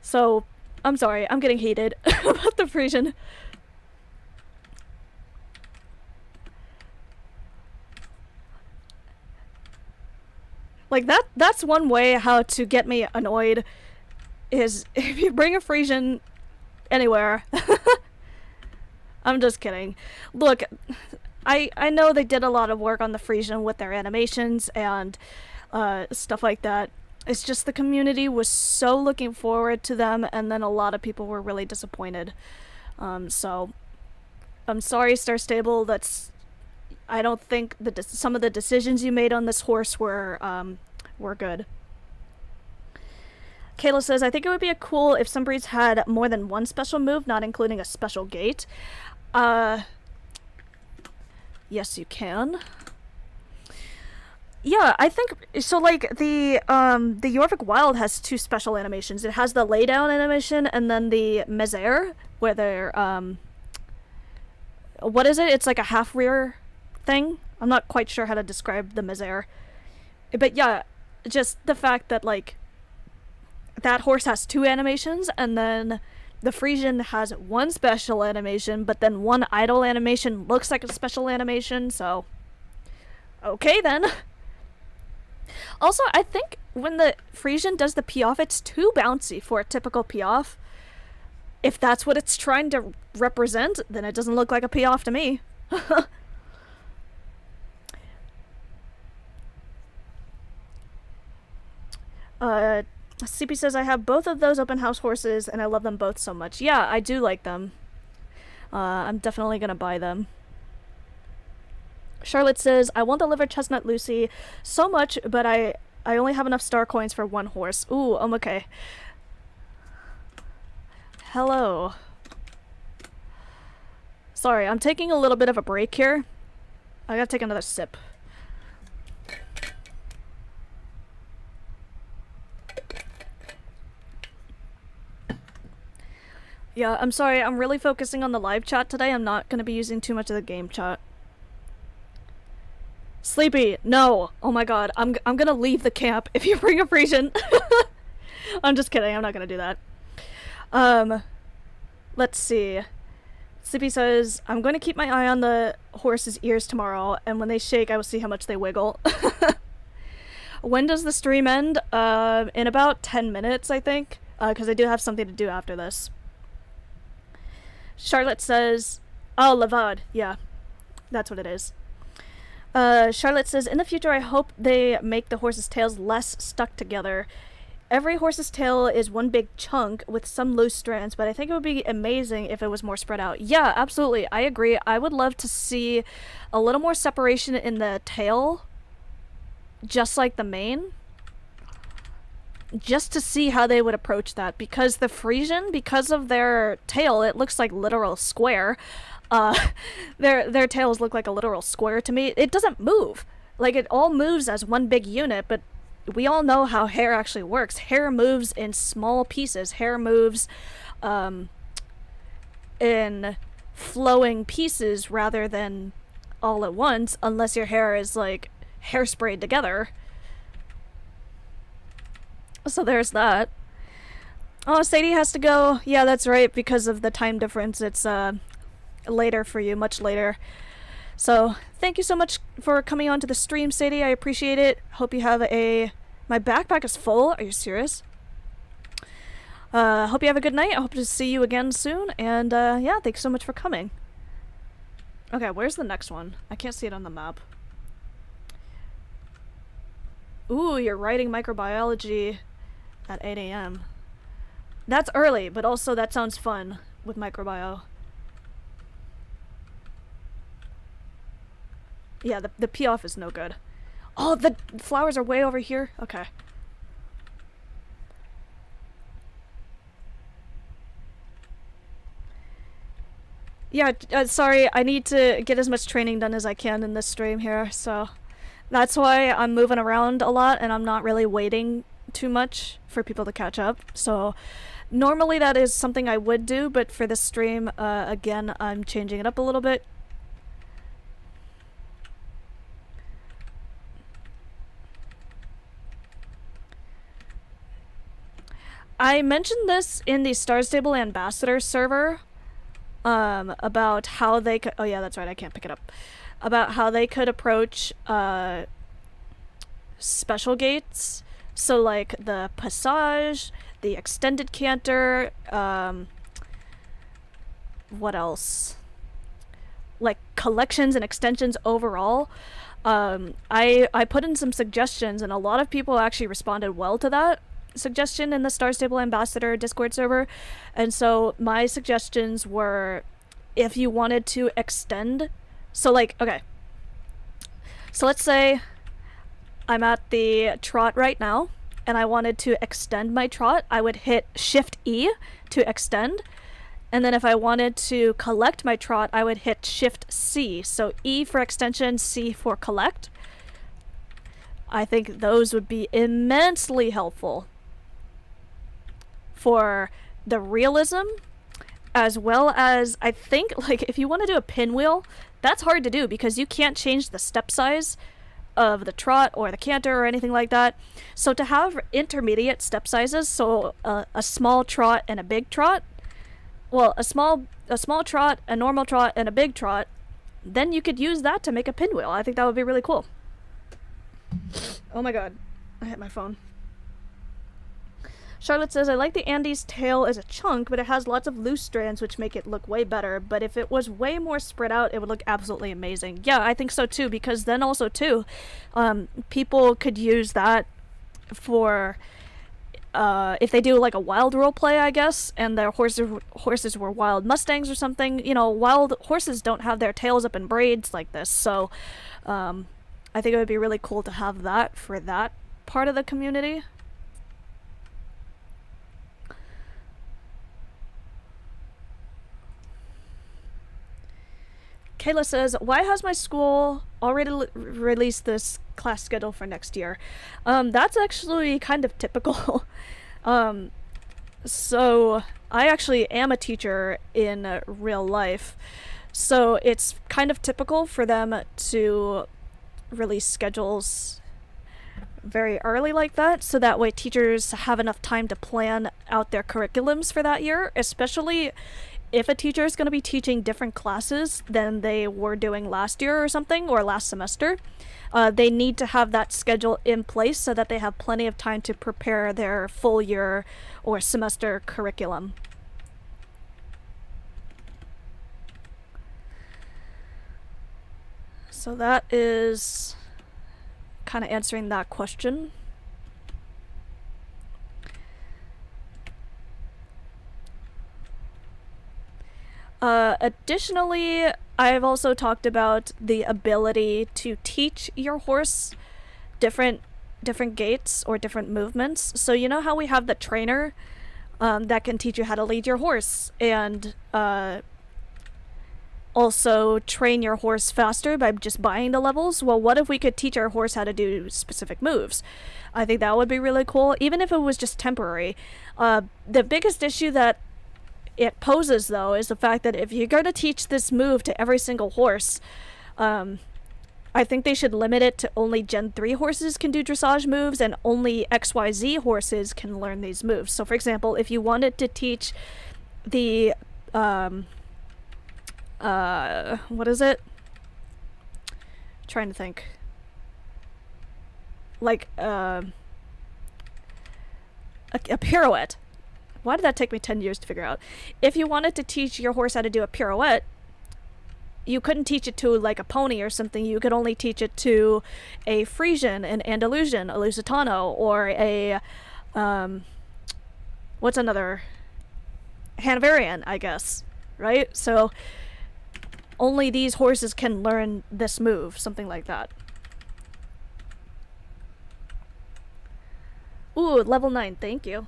So, I'm sorry, I'm getting heated about the Frisian. Like, that's one way how to get me annoyed, is if you bring a Frisian anywhere. I'm just kidding. Look, I know they did a lot of work on the Frisian with their animations and stuff like that. It's just the community was so looking forward to them, and then a lot of people were really disappointed. So, I'm sorry, Star Stable, I don't think some of the decisions you made on this horse were good. Kayla says, I think it would be cool if some breeds had more than one special move, not including a special gait. Yes, you can. Yeah, I think so. Like the Yorvik Wild has 2 special animations. It has the lay down animation and then the Mézère, where they're what is it? It's like a half rear thing. I'm not quite sure how to describe the Mézère, but yeah, just the fact that like that horse has 2 animations, and then the Frisian has 1 special animation, but then 1 idle animation looks like a special animation. So okay then. Also, I think when the Frisian does the Piaffe, it's too bouncy for a typical Piaffe. if that's what it's trying to represent, then it doesn't look like a pee off to me. CP says, I have both of those open house horses and I love them both so much. Yeah, I do like them. I'm definitely gonna buy them. Charlotte says, I want the liver chestnut Lucy so much, but I only have enough star coins for one horse. Ooh, okay. Hello. Sorry, I'm taking a little bit of a break here. I gotta take another sip. Yeah, I'm sorry, I'm really focusing on the live chat today. I'm not gonna be using too much of the game chat. Sleepy, no! Oh my god, I'm gonna leave the camp if you bring a Frisian. I'm just kidding, I'm not gonna do that. Let's see. Sleepy says, I'm going to keep my eye on the horse's ears tomorrow, and when they shake, I will see how much they wiggle. When does the stream end? In about 10 minutes, I think, because I do have something to do after this. Charlotte says, oh, Levad, yeah, that's what it is. Charlotte says, in the future, I hope they make the horse's tails less stuck together. Every horse's tail is one big chunk with some loose strands, but I think it would be amazing if it was more spread out. Yeah, absolutely. I agree. I would love to see a little more separation in the tail, just like the mane, just to see how they would approach that. Because the Frisian, because of their tail, it looks like literal square. Their tails look like a literal square to me. It doesn't move. Like, it all moves as one big unit, but we all know how hair actually works. Hair moves in small pieces. Hair moves in flowing pieces rather than all at once, unless your hair is like hairsprayed together. So there's that. Oh, Sadie has to go. Yeah, that's right, because of the time difference. It's later for you, much later. So, thank you so much for coming on to the stream, Sadie. I appreciate it. Hope you have a... My backpack is full. Are you serious? Hope you have a good night. I hope to see you again soon. And, yeah, thanks so much for coming. Okay, where's the next one? I can't see it on the map. Ooh, you're writing microbiology at 8 a.m. That's early, but also that sounds fun with microbio. Yeah, the pee-off is no good. Oh, the flowers are way over here? Okay. Yeah, sorry, I need to get as much training done as I can in this stream here, so... That's why I'm moving around a lot, and I'm not really waiting too much for people to catch up, so... Normally that is something I would do, but for this stream, again, I'm changing it up a little bit. I mentioned this in the Stars Stable Ambassador server, about how they could... Oh yeah, that's right, I can't pick it up. About how they could approach, special gates. So, like, the Passage, the Extended Canter, what else? Like, collections and extensions overall. I put in some suggestions, and a lot of people actually responded well to that suggestion in the Star Stable Ambassador Discord server. And so my suggestions were, if you wanted to extend, so like, okay, so let's say I'm at the trot right now and I wanted to extend my trot, I would hit Shift E to extend, and then if I wanted to collect my trot, I would hit Shift C. So E for extension, C for collect. I think those would be immensely helpful for the realism, as well as, I think, like, if you want to do a pinwheel, that's hard to do because you can't change the step size of the trot or the canter or anything like that. So to have intermediate step sizes, so a small trot and a big trot, well, a small trot, a normal trot, and a big trot, then you could use that to make a pinwheel. I think that would be really cool. Oh my god, I hit my phone. Charlotte says, I like the Andy's tail as a chunk, but it has lots of loose strands which make it look way better. But if it was way more spread out, it would look absolutely amazing. Yeah, I think so too, because then also too, people could use that for if they do like a wild role play, I guess, and their horses were wild Mustangs or something. You know, wild horses don't have their tails up in braids like this, so I think it would be really cool to have that for that part of the community. Kayla says, why has my school already released this class schedule for next year? That's actually kind of typical. So I actually am a teacher in real life, so it's kind of typical for them to release schedules very early like that, so that way teachers have enough time to plan out their curriculums for that year, especially if a teacher is going to be teaching different classes than they were doing last year or something, or last semester. They need to have that schedule in place so that they have plenty of time to prepare their full year or semester curriculum. So that is kind of answering that question. Additionally, I've also talked about the ability to teach your horse different gaits or different movements. So you know how we have the trainer that can teach you how to lead your horse, and also train your horse faster by just buying the levels? Well, what if we could teach our horse how to do specific moves? I think that would be really cool, even if it was just temporary. The biggest issue that it poses, though, is the fact that if you're going to teach this move to every single horse, I think they should limit it to only Gen 3 horses can do dressage moves, and only XYZ horses can learn these moves. So, for example, if you wanted to teach the, what is it? Trying to think. Like, a pirouette. Why did that take me 10 years to figure out? If you wanted to teach your horse how to do a pirouette, you couldn't teach it to like a pony or something. You could only teach it to a Frisian, an Andalusian, a Lusitano, or a what's another? Hanoverian, I guess, right? So only these horses can learn this move, something like that. Ooh, level 9, thank you.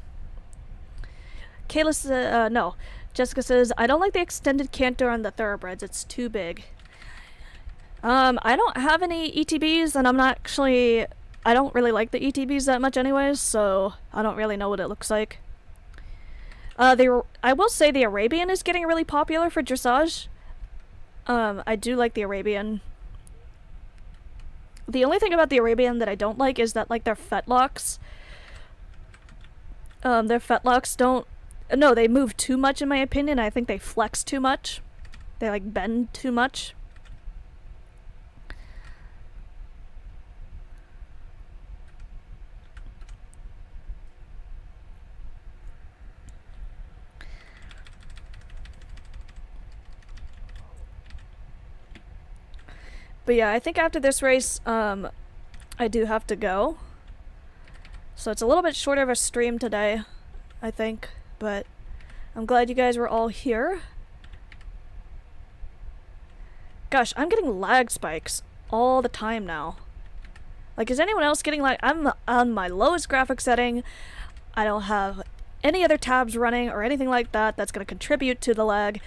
Kayla says, no. Jessica says, I don't like the extended canter on the thoroughbreds. It's too big. I don't have any ETBs, and I don't really like the ETBs that much anyways, so I don't really know what it looks like. I will say the Arabian is getting really popular for dressage. I do like the Arabian. The only thing about the Arabian that I don't like is that, like, their fetlocks don't... No, they move too much in my opinion. I think they flex too much. They, like, bend too much. But yeah, I think after this race, I do have to go. So it's a little bit shorter of a stream today, I think. But I'm glad you guys were all here. Gosh, I'm getting lag spikes all the time now. Like, is anyone else getting lag? I'm on my lowest graphic setting. I don't have any other tabs running or anything like that that's going to contribute to the lag.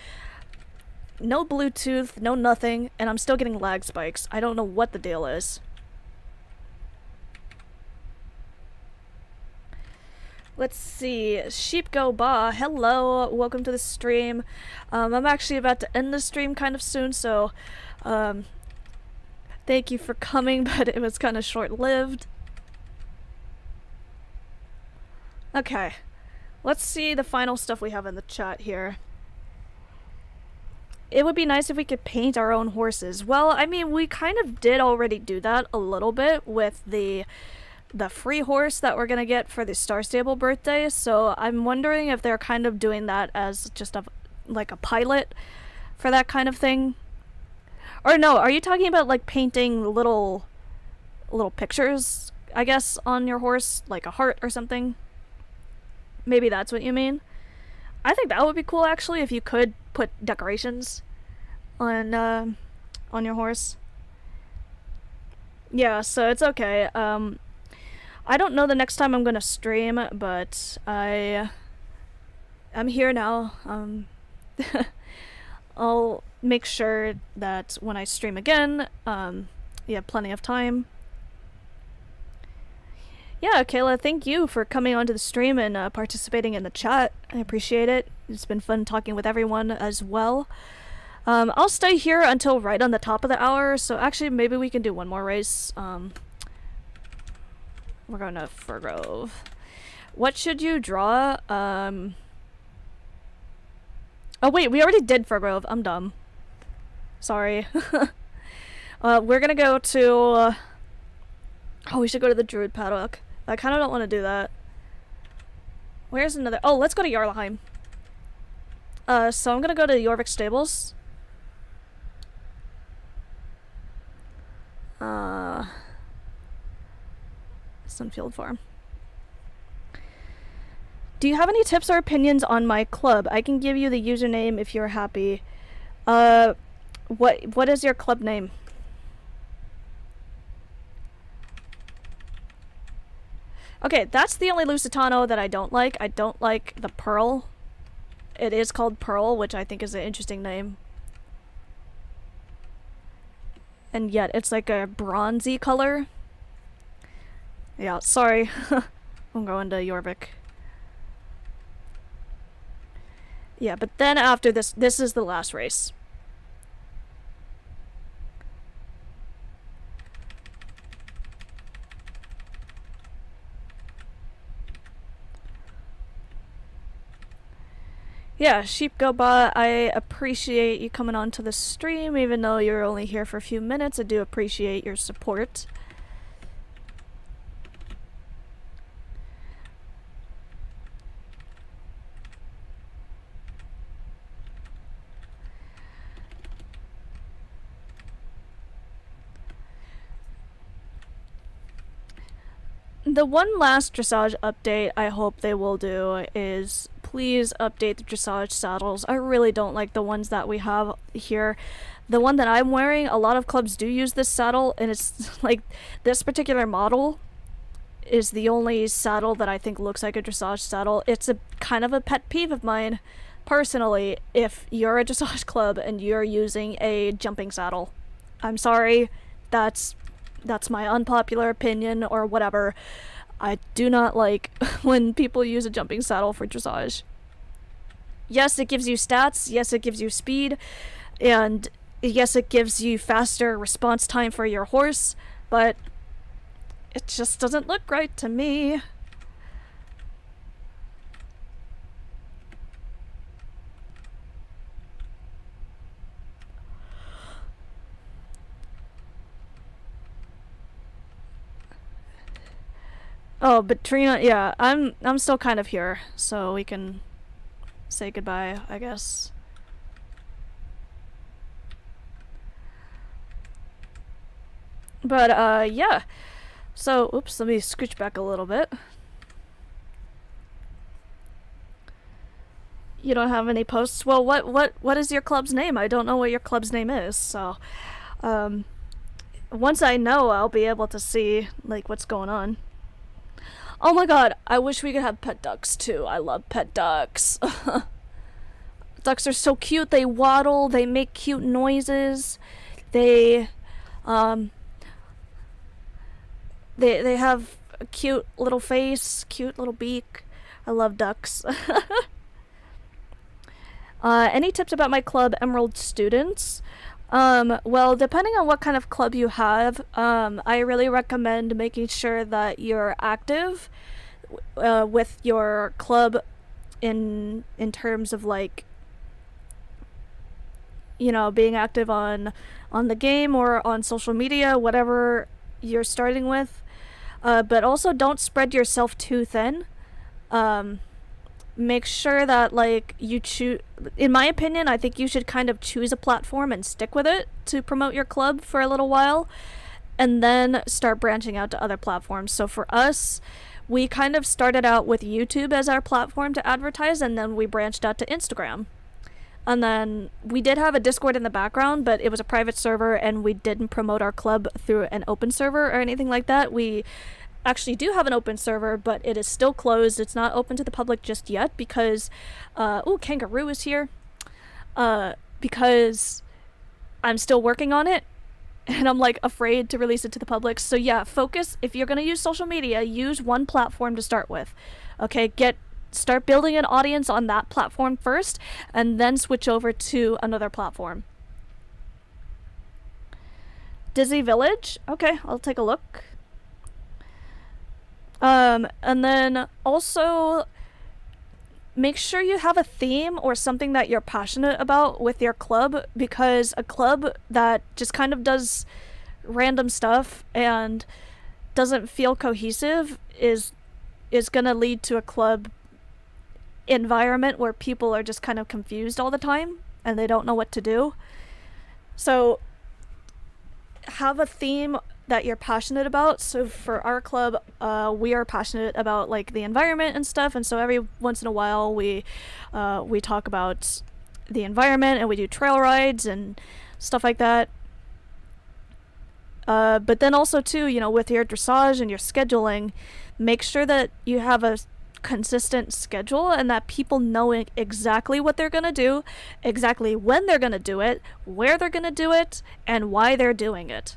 No Bluetooth, no nothing, and I'm still getting lag spikes. I don't know what the deal is. Let's see. Sheep Go Ba, hello, welcome to the stream. I'm actually about to end the stream kind of soon, so thank you for coming, but it was kind of short-lived. Okay, let's see the final stuff we have in the chat here. It would be nice if we could paint our own horses. Well, I mean, we kind of did already do that a little bit with the the free horse that we're gonna get for the Star Stable birthday, so I'm wondering if they're kind of doing that as just like a pilot for that kind of thing. Or no, are you talking about like painting little pictures, I guess, on your horse, like a heart or something? Maybe that's what you mean. I think that would be cool actually if you could put decorations on your horse. Yeah, so it's okay. I don't know the next time I'm gonna stream, but I'm here now. I'll make sure that when I stream again, you have plenty of time. Yeah, Kayla, thank you for coming onto the stream and participating in the chat. I appreciate it. It's been fun talking with everyone as well. I'll stay here until right on the top of the hour, so actually maybe we can do one more race. We're going to Firgrove. What should you draw? Oh wait, we already did Firgrove. I'm dumb. Sorry. We're gonna go to... oh, we should go to the Druid Paddock. I kind of don't want to do that. Where's another... oh, let's go to Jarlheim. So I'm gonna go to Jorvik Stables. Sunfield Farm. Do you have any tips or opinions on my club? I can give you the username if you're happy. What is your club name? Okay, that's the only Lusitano that I don't like. I don't like the Pearl. It is called Pearl, which I think is an interesting name. And yet, it's like a bronzy color. Yeah, sorry. I'm going to Jorvik. Yeah, but then after this is the last race. Yeah, Sheep Go Ba, I appreciate you coming on to the stream, even though you're only here for a few minutes. I do appreciate your support. The one last dressage update I hope they will do is please update the dressage saddles. I really don't like the ones that we have here. The one that I'm wearing, a lot of clubs do use this saddle, and it's like this particular model is the only saddle that I think looks like a dressage saddle. It's a kind of a pet peeve of mine, personally, if you're a dressage club and you're using a jumping saddle. I'm sorry, that's my unpopular opinion or whatever. I do not like when people use a jumping saddle for dressage. Yes, it gives you stats. Yes, it gives you speed. And yes, it gives you faster response time for your horse. But it just doesn't look right to me. Oh, but Trina, yeah, I'm still kind of here, so we can say goodbye, I guess. But, yeah. So, oops, let me scooch back a little bit. You don't have any posts? Well, what is your club's name? I don't know what your club's name is, so, once I know, I'll be able to see, like, what's going on. Oh my god, I wish we could have pet ducks too. I love pet ducks. Ducks are so cute. They waddle, they make cute noises. They have a cute little face, cute little beak. I love ducks. Any tips about my club, Emerald Students? Well, depending on what kind of club you have, I really recommend making sure that you're active with your club in terms of, like, you know, being active on the game or on social media, whatever you're starting with. But also don't spread yourself too thin. Make sure that like you choose, in my opinion, I think you should kind of choose a platform and stick with it to promote your club for a little while, and then start branching out to other platforms. So for us, we kind of started out with YouTube as our platform to advertise, and then we branched out to Instagram. And then we did have a Discord in the background, but it was a private server, and we didn't promote our club through an open server or anything like that. We actually do have an open server, but it is still closed. It's not open to the public just yet because Kangaroo is here. Because I'm still working on it, and I'm like afraid to release it to the public. So yeah, focus. If you're gonna use social media, use one platform to start with. Okay, start building an audience on that platform first, and then switch over to another platform. Disney Village. Okay, I'll take a look. And then also make sure you have a theme or something that you're passionate about with your club, because a club that just kind of does random stuff and doesn't feel cohesive is gonna lead to a club environment where people are just kind of confused all the time and they don't know what to do. So have a theme that you're passionate about. So for our club, we are passionate about like the environment and stuff, and so every once in a while we talk about the environment, and we do trail rides and stuff like that. But then also too, you know, with your dressage and your scheduling, make sure that you have a consistent schedule and that people know exactly what they're gonna do, exactly when they're gonna do it, where they're gonna do it, and why they're doing it.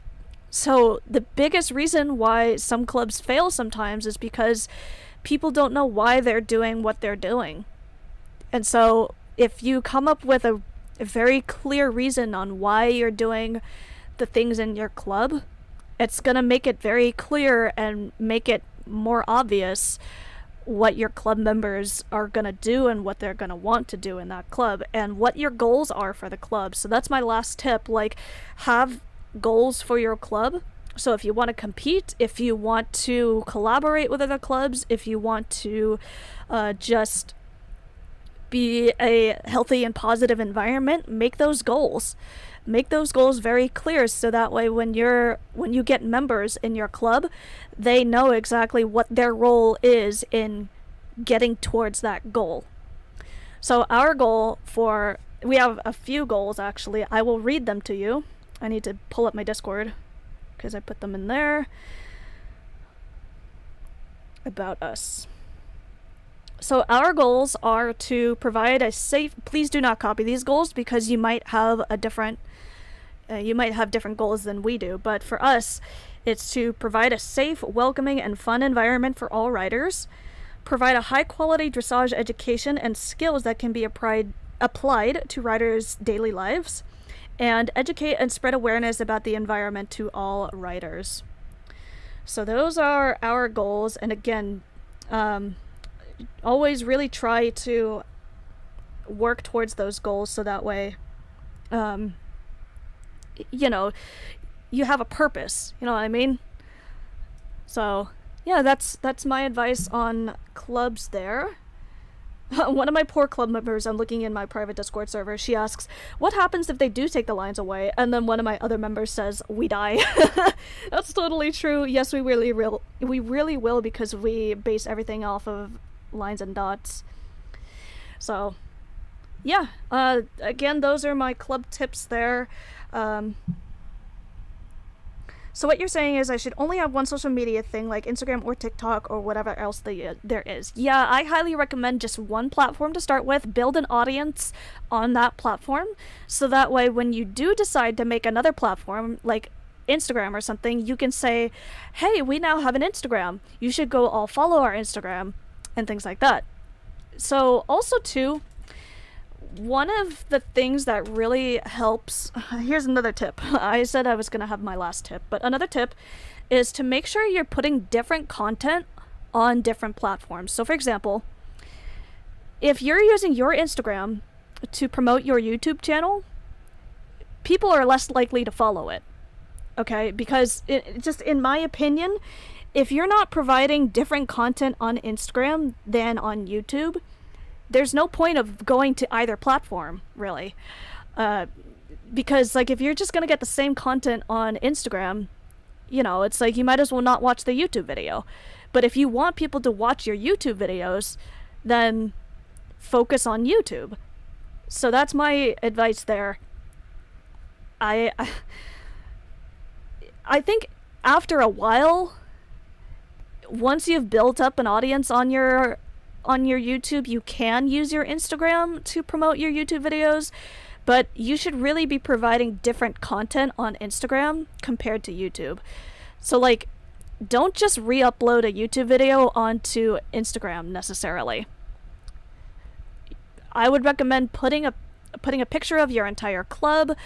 So the biggest reason why some clubs fail sometimes is because people don't know why they're doing what they're doing. And so if you come up with a very clear reason on why you're doing the things in your club, it's going to make it very clear and make it more obvious what your club members are going to do and what they're going to want to do in that club and what your goals are for the club. So that's my last tip. Like, have goals for your club. So if you want to compete, if you want to collaborate with other clubs, if you want to just be a healthy and positive environment, make those goals. Make those goals very clear, so that way when you get members in your club, they know exactly what their role is in getting towards that goal. So our goal we have a few goals actually. I will read them to you. I need to pull up my Discord because I put them in there. About us. So our goals are to provide a safe, please do not copy these goals because you might have different goals than we do, but for us, it's to provide a safe, welcoming, and fun environment for all riders, provide a high-quality dressage education and skills that can be applied to riders' daily lives, and educate and spread awareness about the environment to all riders. So those are our goals, and again, always really try to work towards those goals so that way, you know, you have a purpose, you know what I mean? So yeah, that's my advice on clubs there. One of my poor club members, I'm looking in my private Discord server, she asks, what happens if they do take the lines away? And then one of my other members says, we die. That's totally true. Yes, we really will, because we base everything off of lines and dots. So yeah, again, those are my club tips there. So what you're saying is I should only have one social media thing, like Instagram or TikTok or whatever else there is. Yeah, I highly recommend just one platform to start with. Build an audience on that platform, so that way when you do decide to make another platform, like Instagram or something, you can say, hey, we now have an Instagram. You should go all follow our Instagram, and things like that. So also too, one of the things that really helps, here's another tip. I said I was going to have my last tip, but another tip is to make sure you're putting different content on different platforms. So for example, if you're using your Instagram to promote your YouTube channel, people are less likely to follow it. Okay? Because just in my opinion, if you're not providing different content on Instagram than on YouTube, there's no point of going to either platform, really. Because, like, if you're just gonna get the same content on Instagram, you know, it's like you might as well not watch the YouTube video. But if you want people to watch your YouTube videos, then focus on YouTube. So that's my advice there. I think after a while, once you've built up an audience on your YouTube, you can use your Instagram to promote your YouTube videos, but you should really be providing different content on Instagram compared to YouTube. So, like, don't just re-upload a YouTube video onto Instagram necessarily. I would recommend putting a picture of your entire club,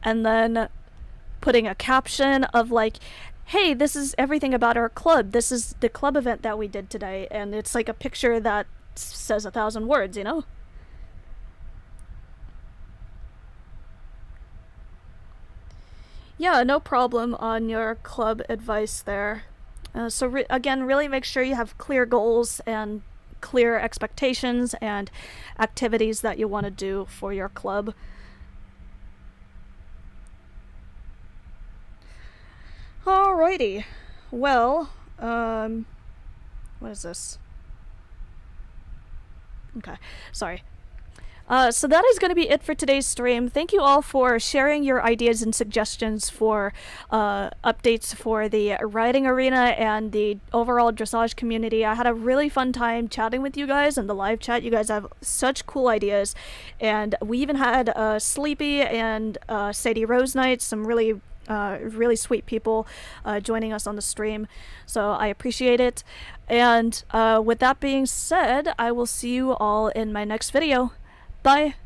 and then putting a caption of, like, hey, this is everything about our club. This is the club event that we did today. And it's like a picture that says 1,000 words, you know? Yeah, no problem on your club advice there. So again, really make sure you have clear goals and clear expectations and activities that you want to do for your club. Alrighty. Well, what is this? Okay, sorry. So that is going to be it for today's stream. Thank you all for sharing your ideas and suggestions for updates for the writing arena and the overall dressage community. I had a really fun time chatting with you guys in the live chat. You guys have such cool ideas. And we even had Sleepy and Sadie Rose Knight, some really sweet people joining us on the stream. So I appreciate it. And with that being said, I will see you all in my next video. Bye!